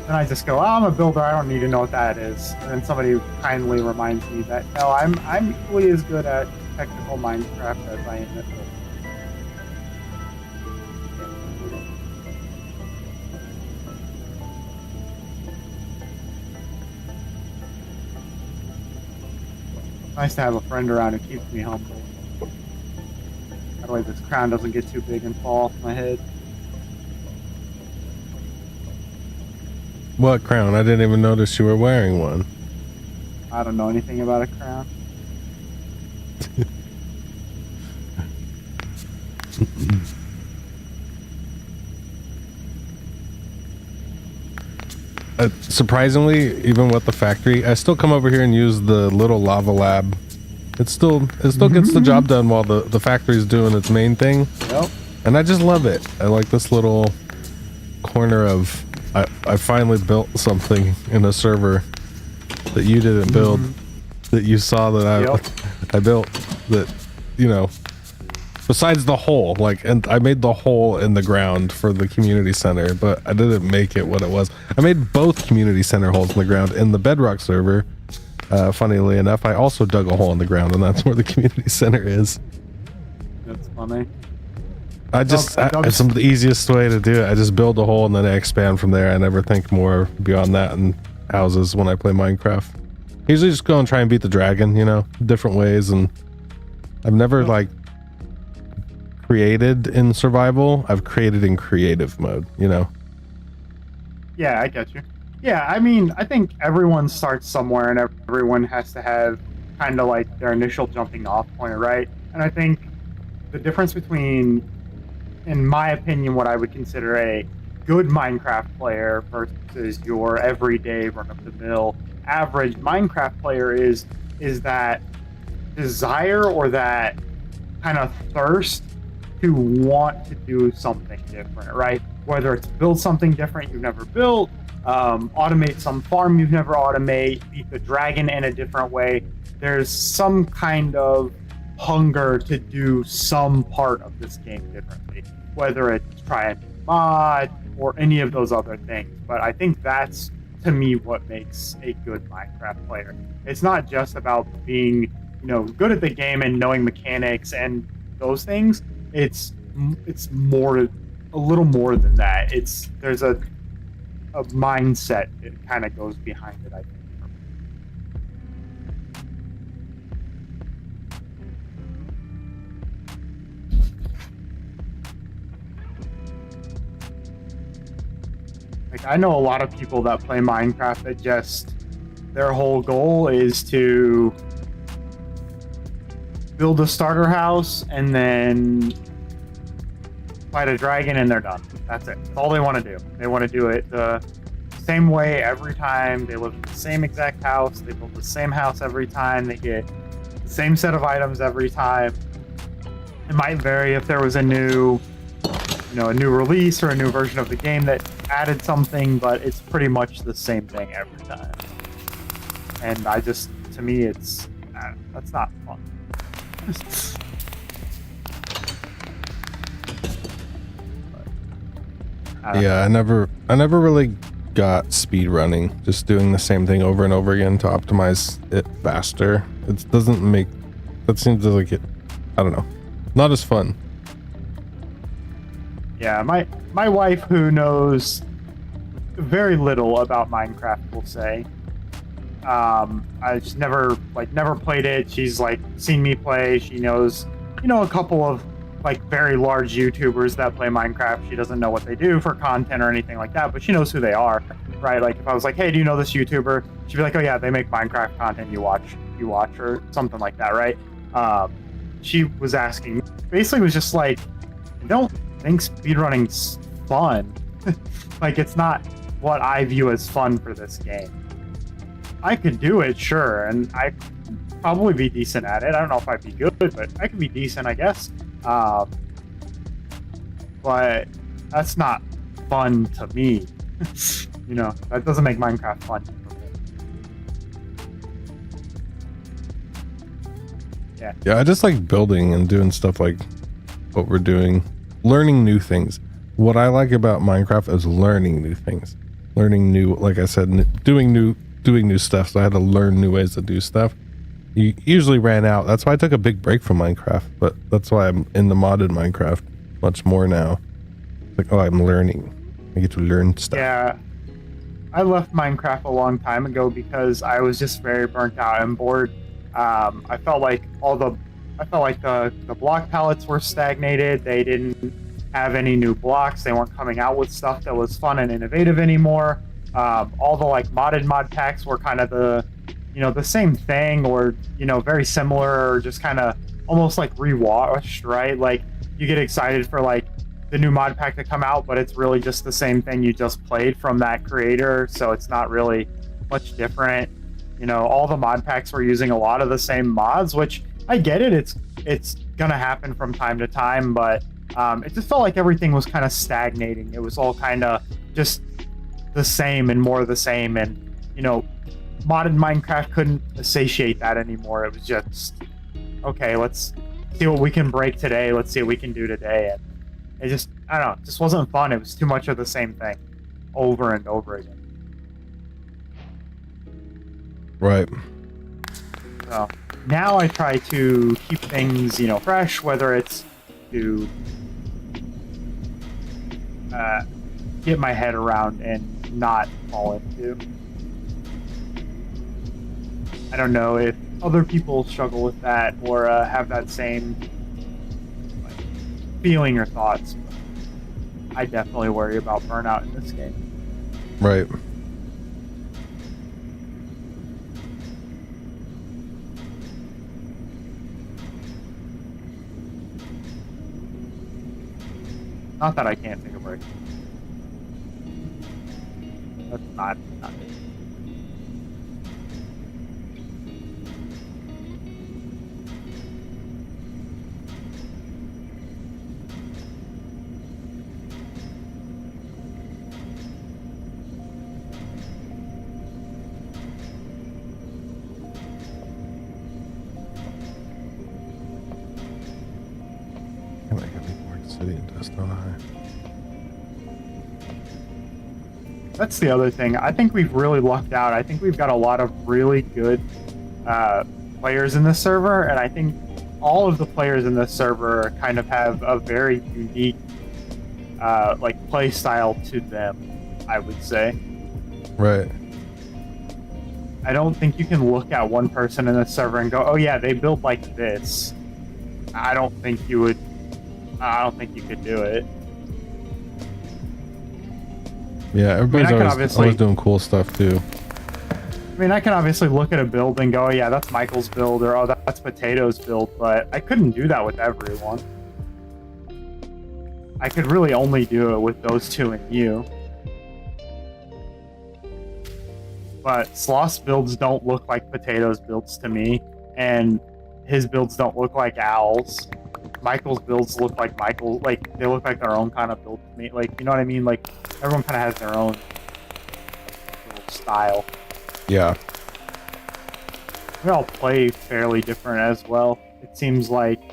Then I just go, oh, I'm a builder, I don't need to know what that is. And then somebody kindly reminds me that, no, I'm equally as good at technical Minecraft as I am at building. Nice to have a friend around who keeps me humble. That way this crown doesn't get too big and fall off my head. What crown? I didn't even notice you were wearing one. I don't know anything about a crown. Surprisingly, even with the factory, I still come over here and use the little lava lab. It still gets the job done while the factory's doing its main thing. Yep. And I just love it. I like this little corner of I finally built something in a server that you didn't build, that you saw that I built, that, you know, besides the hole, like, and I made the hole in the ground for the community center, but I didn't make it what it was. I made both community center holes in the ground in the Bedrock server. Funnily enough, I also dug a hole in the ground, and that's where the community center is. That's funny. It's the easiest way to do it. I just build a hole and then I expand from there. I never think more beyond that in houses when I play Minecraft. I usually just go and try and beat the dragon, you know, different ways. And I've never like created in survival. I've created in creative mode, you know? Yeah, I get you. Yeah, I mean, I think everyone starts somewhere and everyone has to have kind of like their initial jumping off point, right? And I think the difference between, in my opinion, what I would consider a good Minecraft player versus your everyday run-of-the-mill average Minecraft player is that desire or that kind of thirst to want to do something different, right? Whether it's build something different you've never built, automate some farm you've never automate, beat the dragon in a different way. There's some kind of hunger to do some part of this game differently, whether it's try and mod or any of those other things. But I think that's, to me, what makes a good Minecraft player. It's not just about being, good at the game and knowing mechanics and those things. It's more, a little more than that. There's a mindset that kind of goes behind it, I think. Like, I know a lot of people that play Minecraft that just, their whole goal is to build a starter house and then fight a dragon and they're done. That's it. That's all they want to do. They want to do it the same way every time. They live in the same exact house. They build the same house every time. They get the same set of items every time. It might vary if there was a new release or a new version of the game that added something, but it's pretty much the same thing every time. And to me, that's not fun. I never really got speed running. Just doing the same thing over and over again to optimize it faster. It doesn't make, that seems like it, I don't know, not as fun. Yeah, my wife, who knows very little about Minecraft, will say, I just never played it. She's seen me play. She knows, a couple of very large YouTubers that play Minecraft. She doesn't know what they do for content or anything like that, but she knows who they are, right? Like if I was like, hey, do you know this YouTuber? She'd be like, oh yeah, they make Minecraft content. You watch or something like that, right? She was asking, basically was just like, I don't think speedrunning's fun. It's not what I view as fun for this game. I could do it, sure, and I could probably be decent at it. I don't know if I'd be good, but I could be decent, I guess. But that's not fun to me. That doesn't make Minecraft fun for me. Yeah, I just like building and doing stuff like what we're doing, learning new things. What I like about Minecraft is learning new things, learning new, like I said, doing new stuff. So I had to learn new ways to do stuff. You usually ran out. That's why I took a big break from Minecraft, but that's why I'm in the modded Minecraft much more now. I'm learning. I get to learn stuff. Yeah, I left Minecraft a long time ago because I was just very burnt out and bored. I felt like the block palettes were stagnated. They didn't have any new blocks. They weren't coming out with stuff that was fun and innovative anymore. All the modded mod packs were kind of the same thing, or very similar, or just kind of almost rewatched, right? You get excited for the new mod pack to come out, but it's really just the same thing you just played from that creator, so it's not really much different. All the mod packs were using a lot of the same mods, which I get it. It's gonna happen from time to time, but it just felt like everything was kind of stagnating. It was all kind of just the same and more of the same, and modded Minecraft couldn't satiate that anymore. It was just, okay, let's see what we can break today. Let's see what we can do today. And it just, I don't know, it just wasn't fun. It was too much of the same thing over and over again. Right. So now I try to keep things, fresh, whether it's to get my head around and not fall into. I don't know if other people struggle with that or have that same feeling or thoughts. But I definitely worry about burnout in this game. Right. Not that I can't take a break. That's not it. I might get more city and dust, don't I? That's the other thing. I think we've really lucked out. I think we've got a lot of really good players in this server, and I think all of the players in this server kind of have a very unique like play style to them, I would say. Right. I don't think you can look at one person in this server and go, "Oh yeah, they built like this." I don't think you would. I don't think you could do it. Yeah, everybody's I mean, always doing cool stuff too. I mean, I can obviously look at a build and go, "Oh yeah, that's Michael's build," or "Oh, that's Potato's build," but I couldn't do that with everyone. I could really only do it with those two and you. But Sloth's builds don't look like Potato's builds to me, and his builds don't look like Owl's. Michael's builds look like Michael, like they look like their own kind of build to me. Like, you know what I mean? Like everyone kind of has their own little style. Yeah. We all play fairly different as well. It seems like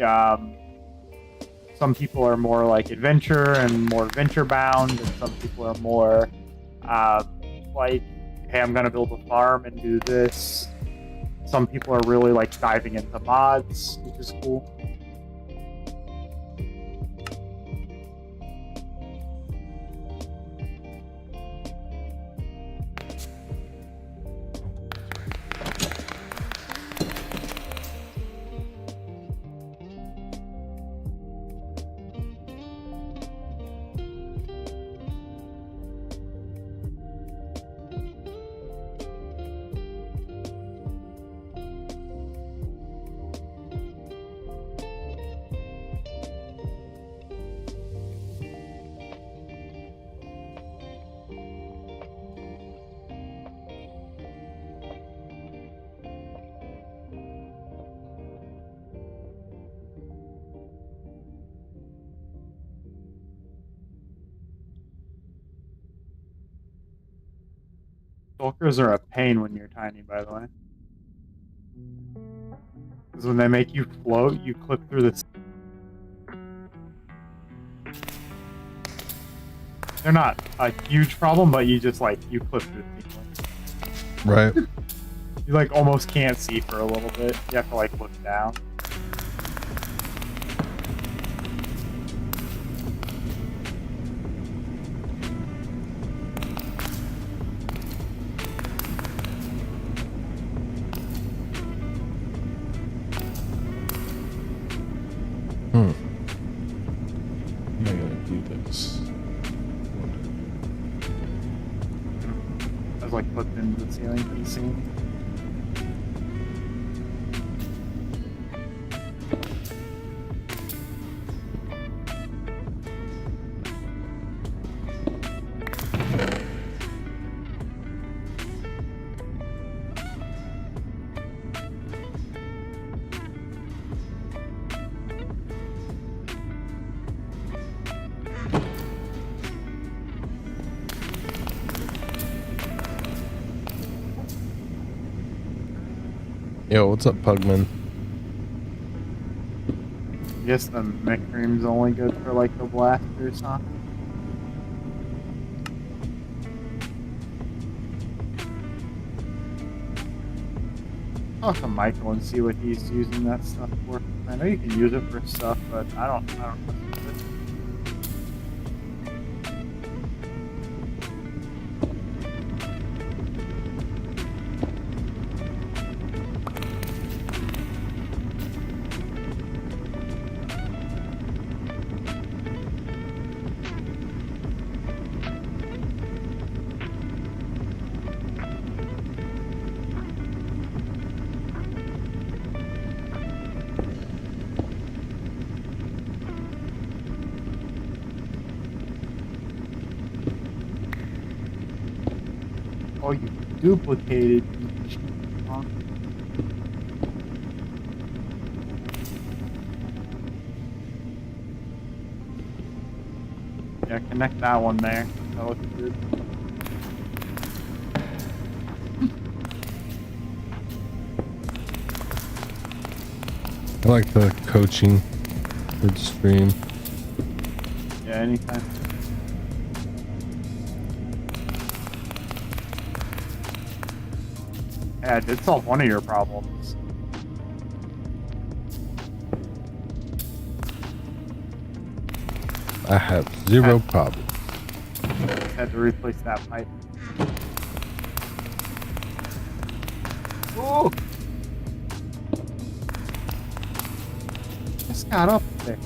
some people are more like adventure and more venture bound, and some people are more like, hey, I'm gonna build a farm and do this. Some people are really like diving into mods, which is cool. Stalkers are a pain when you're tiny, by the way. Because when they make you float, you clip through the... They're not a huge problem, but you just, like, you clip through the ceiling. Right. You, like, almost can't see for a little bit. You have to, like, look down. Am I gonna do this? I was like clipped into the ceiling for the scene. Yo, what's up, Pugman? I guess the mech cream's only good for like the blasters, huh? Talk to Michael and see what he's using that stuff for. I know you can use it for stuff, but I don't know. Oh, you duplicated. Huh? Yeah, connect that one there. That looks good. I like the coaching for the stream. Yeah, anytime. Yeah, it did solve one of your problems. I have zero problem. Had to replace that pipe. Ooh! Just got up there.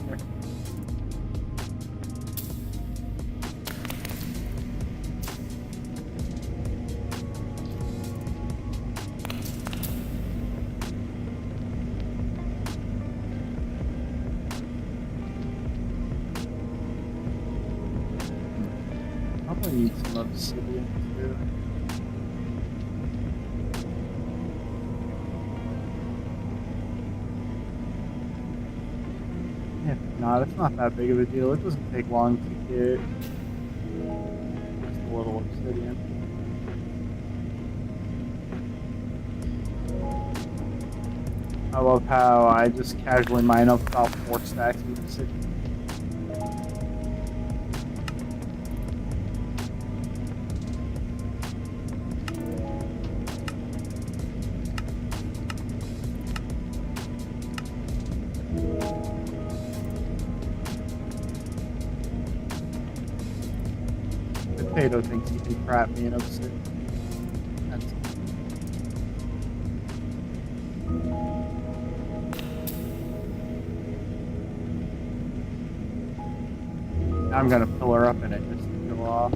Probably need some obsidian too. If not, it's not that big of a deal. It doesn't take long to get just a little obsidian. I love how I just casually mine up about 4 stacks of obsidian. Potato thinks he can trap me in obsidian. That's I'm gonna pillar up in it just to go off.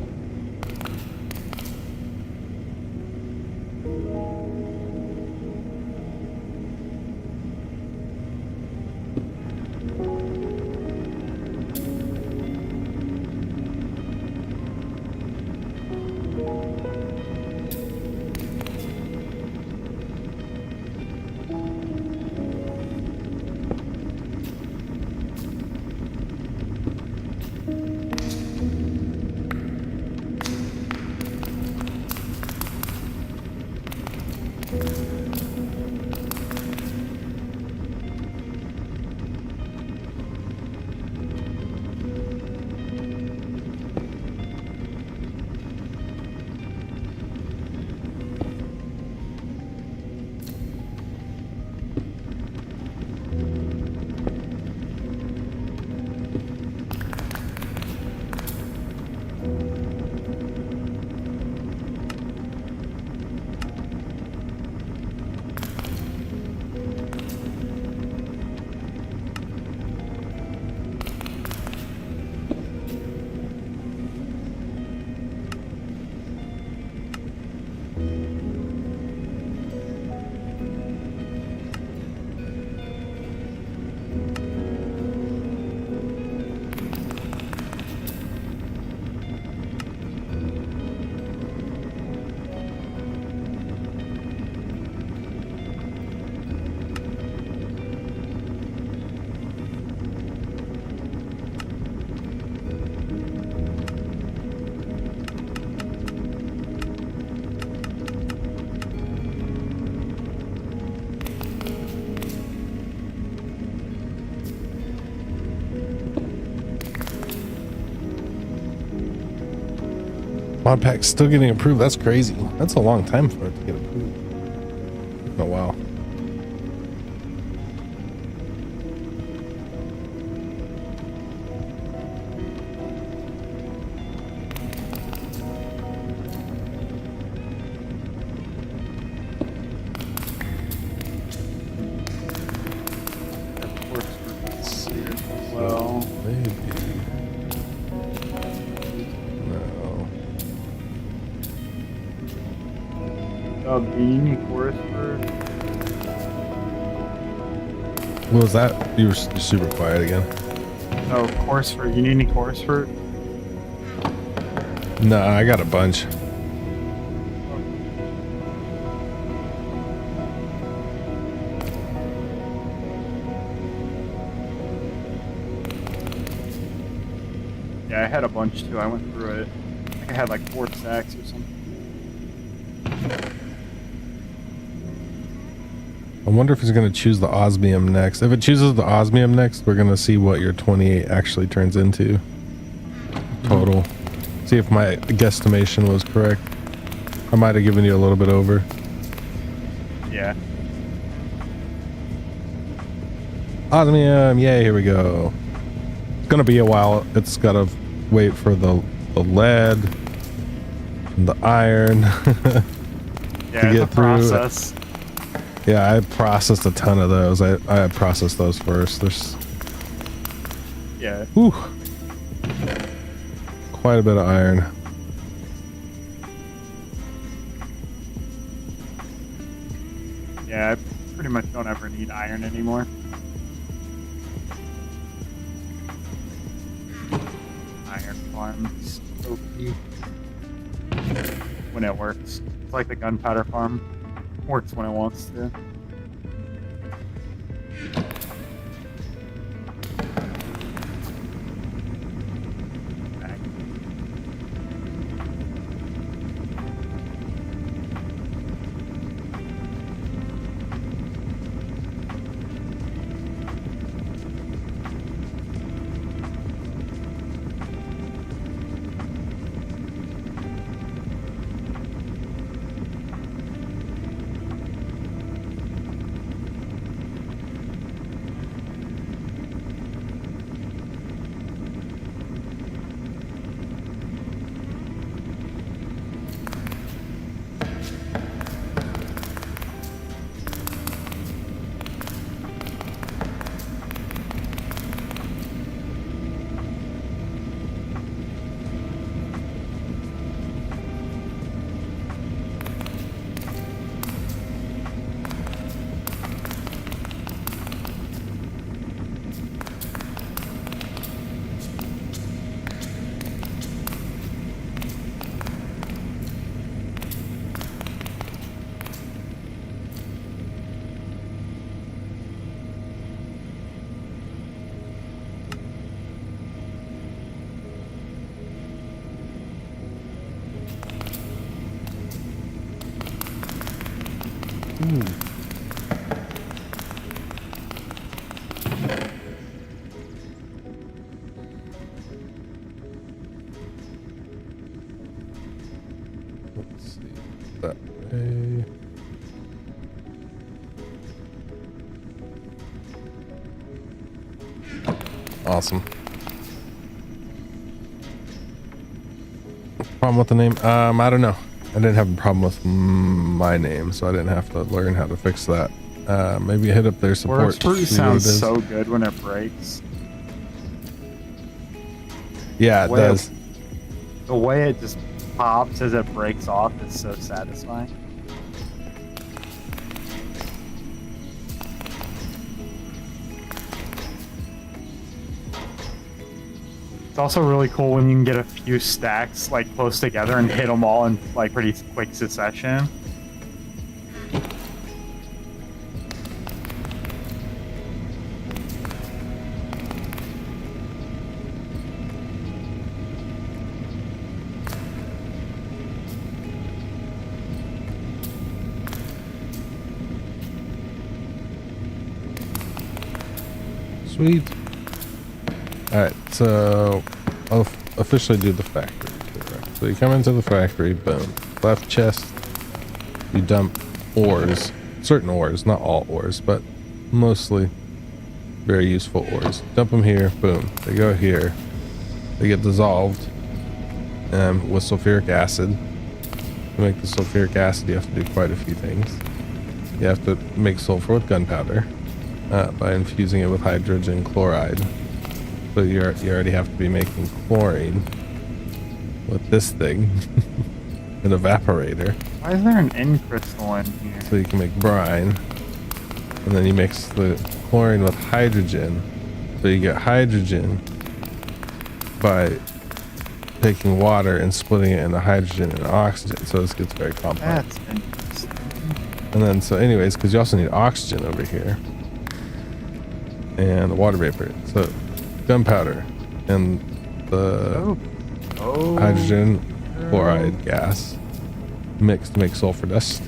Mod pack's still getting approved. That's crazy. That's a long time for it to get approved. Oh wow. Of course, we're seared as well. Maybe. No. Do you need chorus for? What was that? You were super quiet again. Oh, chorus for. You need any chorus for? No, I got a bunch. Yeah, I had a bunch too. I went through it. I think I had like 4 stacks or something. I wonder if it's going to choose the osmium next. If it chooses the osmium next, we're going to see what your 28 actually turns into. Total. See if my guesstimation was correct. I might have given you a little bit over. Yeah. Osmium, yay, here we go. It's gonna be a while. It's gotta wait for the lead and the iron Yeah, to it's a get through. process. Yeah, I processed a ton of those. I processed those first. There's Yeah. whew, quite a bit of iron. Yeah, I pretty much don't ever need iron anymore. Iron farms OP when it works. It's like the gunpowder farm. Works when it wants to. Let's see that way. Awesome. Problem with the name? I don't know. I didn't have a problem with my name, so I didn't have to learn how to fix that. Maybe hit up their support. Forest fruit see what it sounds is. so good when it breaks. Yeah, it Way it- does. The way it just pops as it breaks off is so satisfying. It's also really cool when you can get a few stacks like close together and hit them all in like pretty quick succession. Sweet. Alright, so I'll officially do the factory tour. So you come into the factory, boom. Left chest, you dump ores. Certain ores, not all ores, but mostly very useful ores. Dump them here, boom. They go here. They get dissolved with sulfuric acid. To make the sulfuric acid, you have to do quite a few things. You have to make sulfur with gunpowder. By infusing it with hydrogen chloride. So you already have to be making chlorine with this thing, an evaporator. Why is there an N crystal in here? So you can make brine, and then you mix the chlorine with hydrogen. So you get hydrogen by taking water and splitting it into hydrogen and oxygen. So this gets very complex. That's interesting. And then so anyways, because you also need oxygen over here. And the water vapor. So gunpowder and the hydrogen chloride gas mixed to make sulfur dust.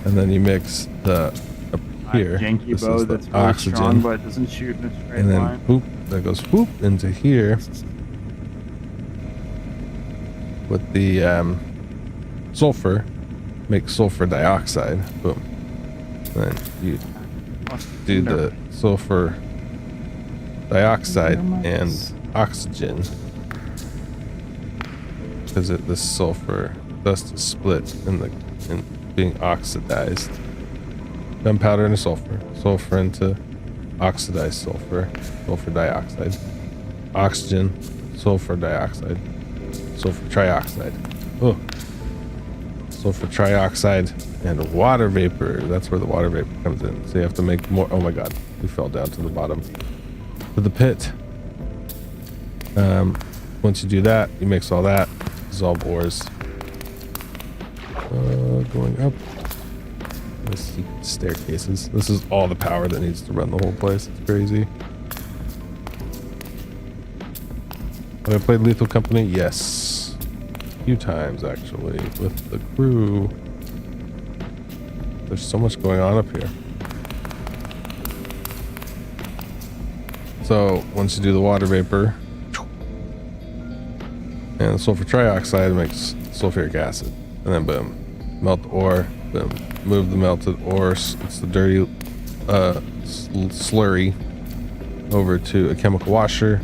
And then you mix the up here. Janky this bow is the that's really oxygen. strong, but it doesn't shoot in a straight And then line. whoop, that goes whoop into here with the sulfur, make sulfur dioxide. Boom. Then you do the sulfur dioxide and oxygen, because this sulfur dust is split in being oxidized. Gunpowder into sulfur, sulfur into oxidized sulfur, sulfur dioxide, oxygen, sulfur dioxide, sulfur trioxide. Oh, sulfur trioxide and water vapor. That's where the water vapor comes in. So you have to make more. Oh my god, we fell down to the bottom to the pit. Once you do that, you mix all that, dissolve ores. Going up. Staircases. This is all the power that needs to run the whole place. It's crazy. Have I played Lethal Company? Yes. A few times, actually, with the crew. There's so much going on up here. So, once you do the water vapor, and the sulfur trioxide makes sulfuric acid. And then boom. Melt the ore. Boom. Move the melted ore. It's the dirty slurry over to a chemical washer.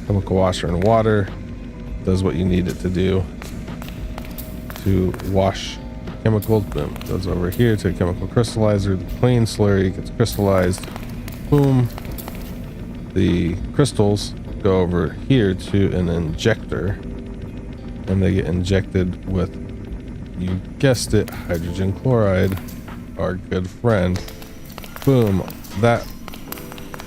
Chemical washer and water does what you need it to do to wash chemicals. Boom. Goes over here to a chemical crystallizer. The clean slurry gets crystallized. Boom. The crystals go over here to an injector, and they get injected with, you guessed it, hydrogen chloride, our good friend. Boom. That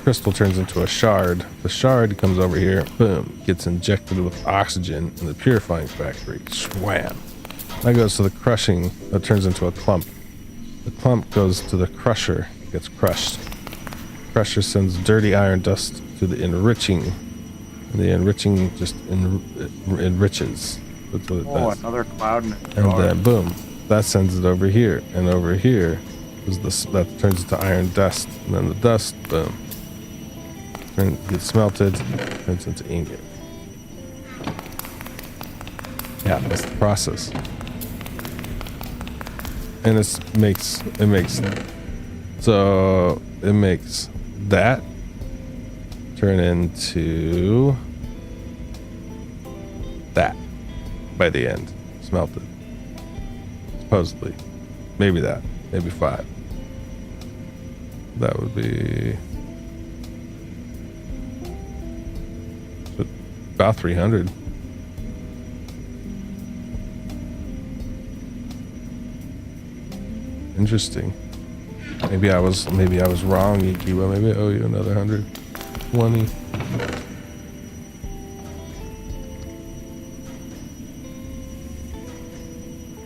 crystal turns into a shard. The shard comes over here. Boom. Gets injected with oxygen in the purifying factory. Swam. That goes to the crushing. That turns into a clump. The clump goes to the crusher. Gets crushed. Crusher sends dirty iron dust to the enriching. And the enriching just enriches. That's what it does. Another cloud in And then boom, that sends it over here, and over here is this, that turns into iron dust, and then the dust, boom, gets smelted, turns into ingot. Yeah, that's the process. And it makes that turn into that. By the end, smelted. Supposedly. Maybe that. Maybe 5. That would be about 300. Interesting. Maybe I was wrong, Ikiwa. Maybe I owe you another 120.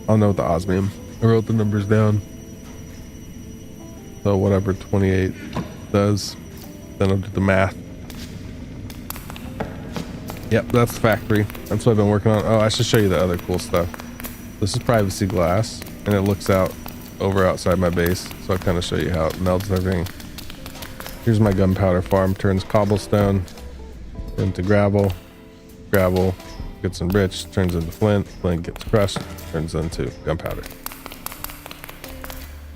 I'll know the osmium. I wrote the numbers down. So whatever 28 does, then I'll do the math. Yep, that's the factory. That's what I've been working on. Oh, I should show you the other cool stuff. This is privacy glass, and it looks out over outside my base. So I'll kind of show you how it melts everything. Here's my gunpowder farm. Turns cobblestone into gravel. Gravel gets enriched, turns into flint. Flint gets crushed, turns into gunpowder.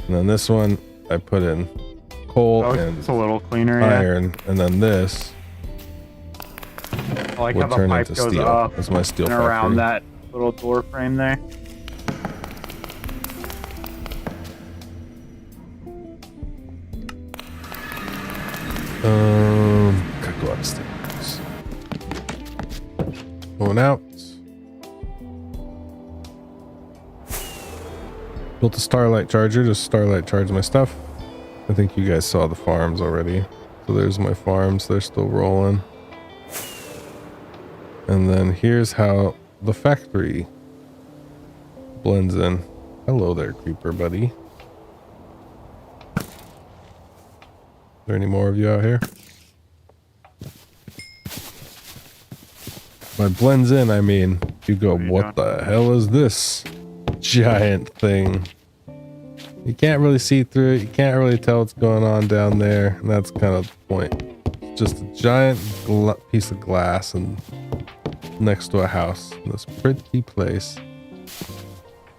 And then this one, I put in coal and it's a little cleaner, iron, and then this I like would how the turn pipe into goes steel. up That's my steel and factory. around that little door frame there. Gotta go upstairs. Going out. Built a starlight charger to starlight charge my stuff. I think you guys saw the farms already. So there's my farms. They're still rolling. And then here's how the factory blends in. Hello there, creeper buddy. Is there any more of you out here? By blends in, I mean, you go, what the hell is this giant thing? You can't really see through it. You can't really tell what's going on down there. And that's kind of the point. It's just a giant piece of glass and next to a house in this pretty place.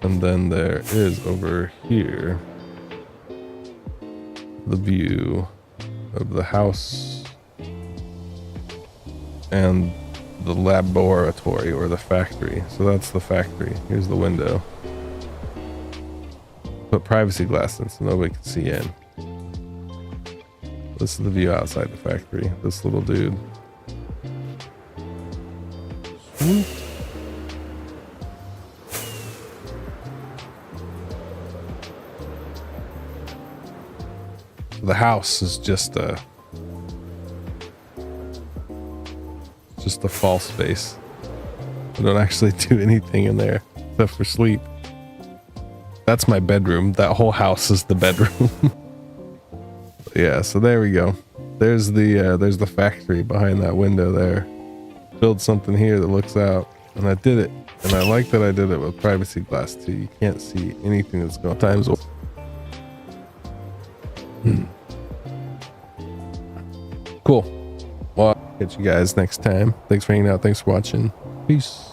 And then there is over here the view of the house and the laboratory or the factory. So that's the factory. Here's the window. Put privacy glass in so nobody can see in. This is the view outside the factory. This little dude. The house is just a false space. I don't actually do anything in there except for sleep. That's my bedroom. That whole house is the bedroom. Yeah, so there we go. There's the factory behind that window there. Build something here that looks out, and I did it. And I like that I did it with privacy glass too. You can't see anything that's going times. Cool. Well, I'll catch you guys next time. Thanks for hanging out. Thanks for watching. Peace.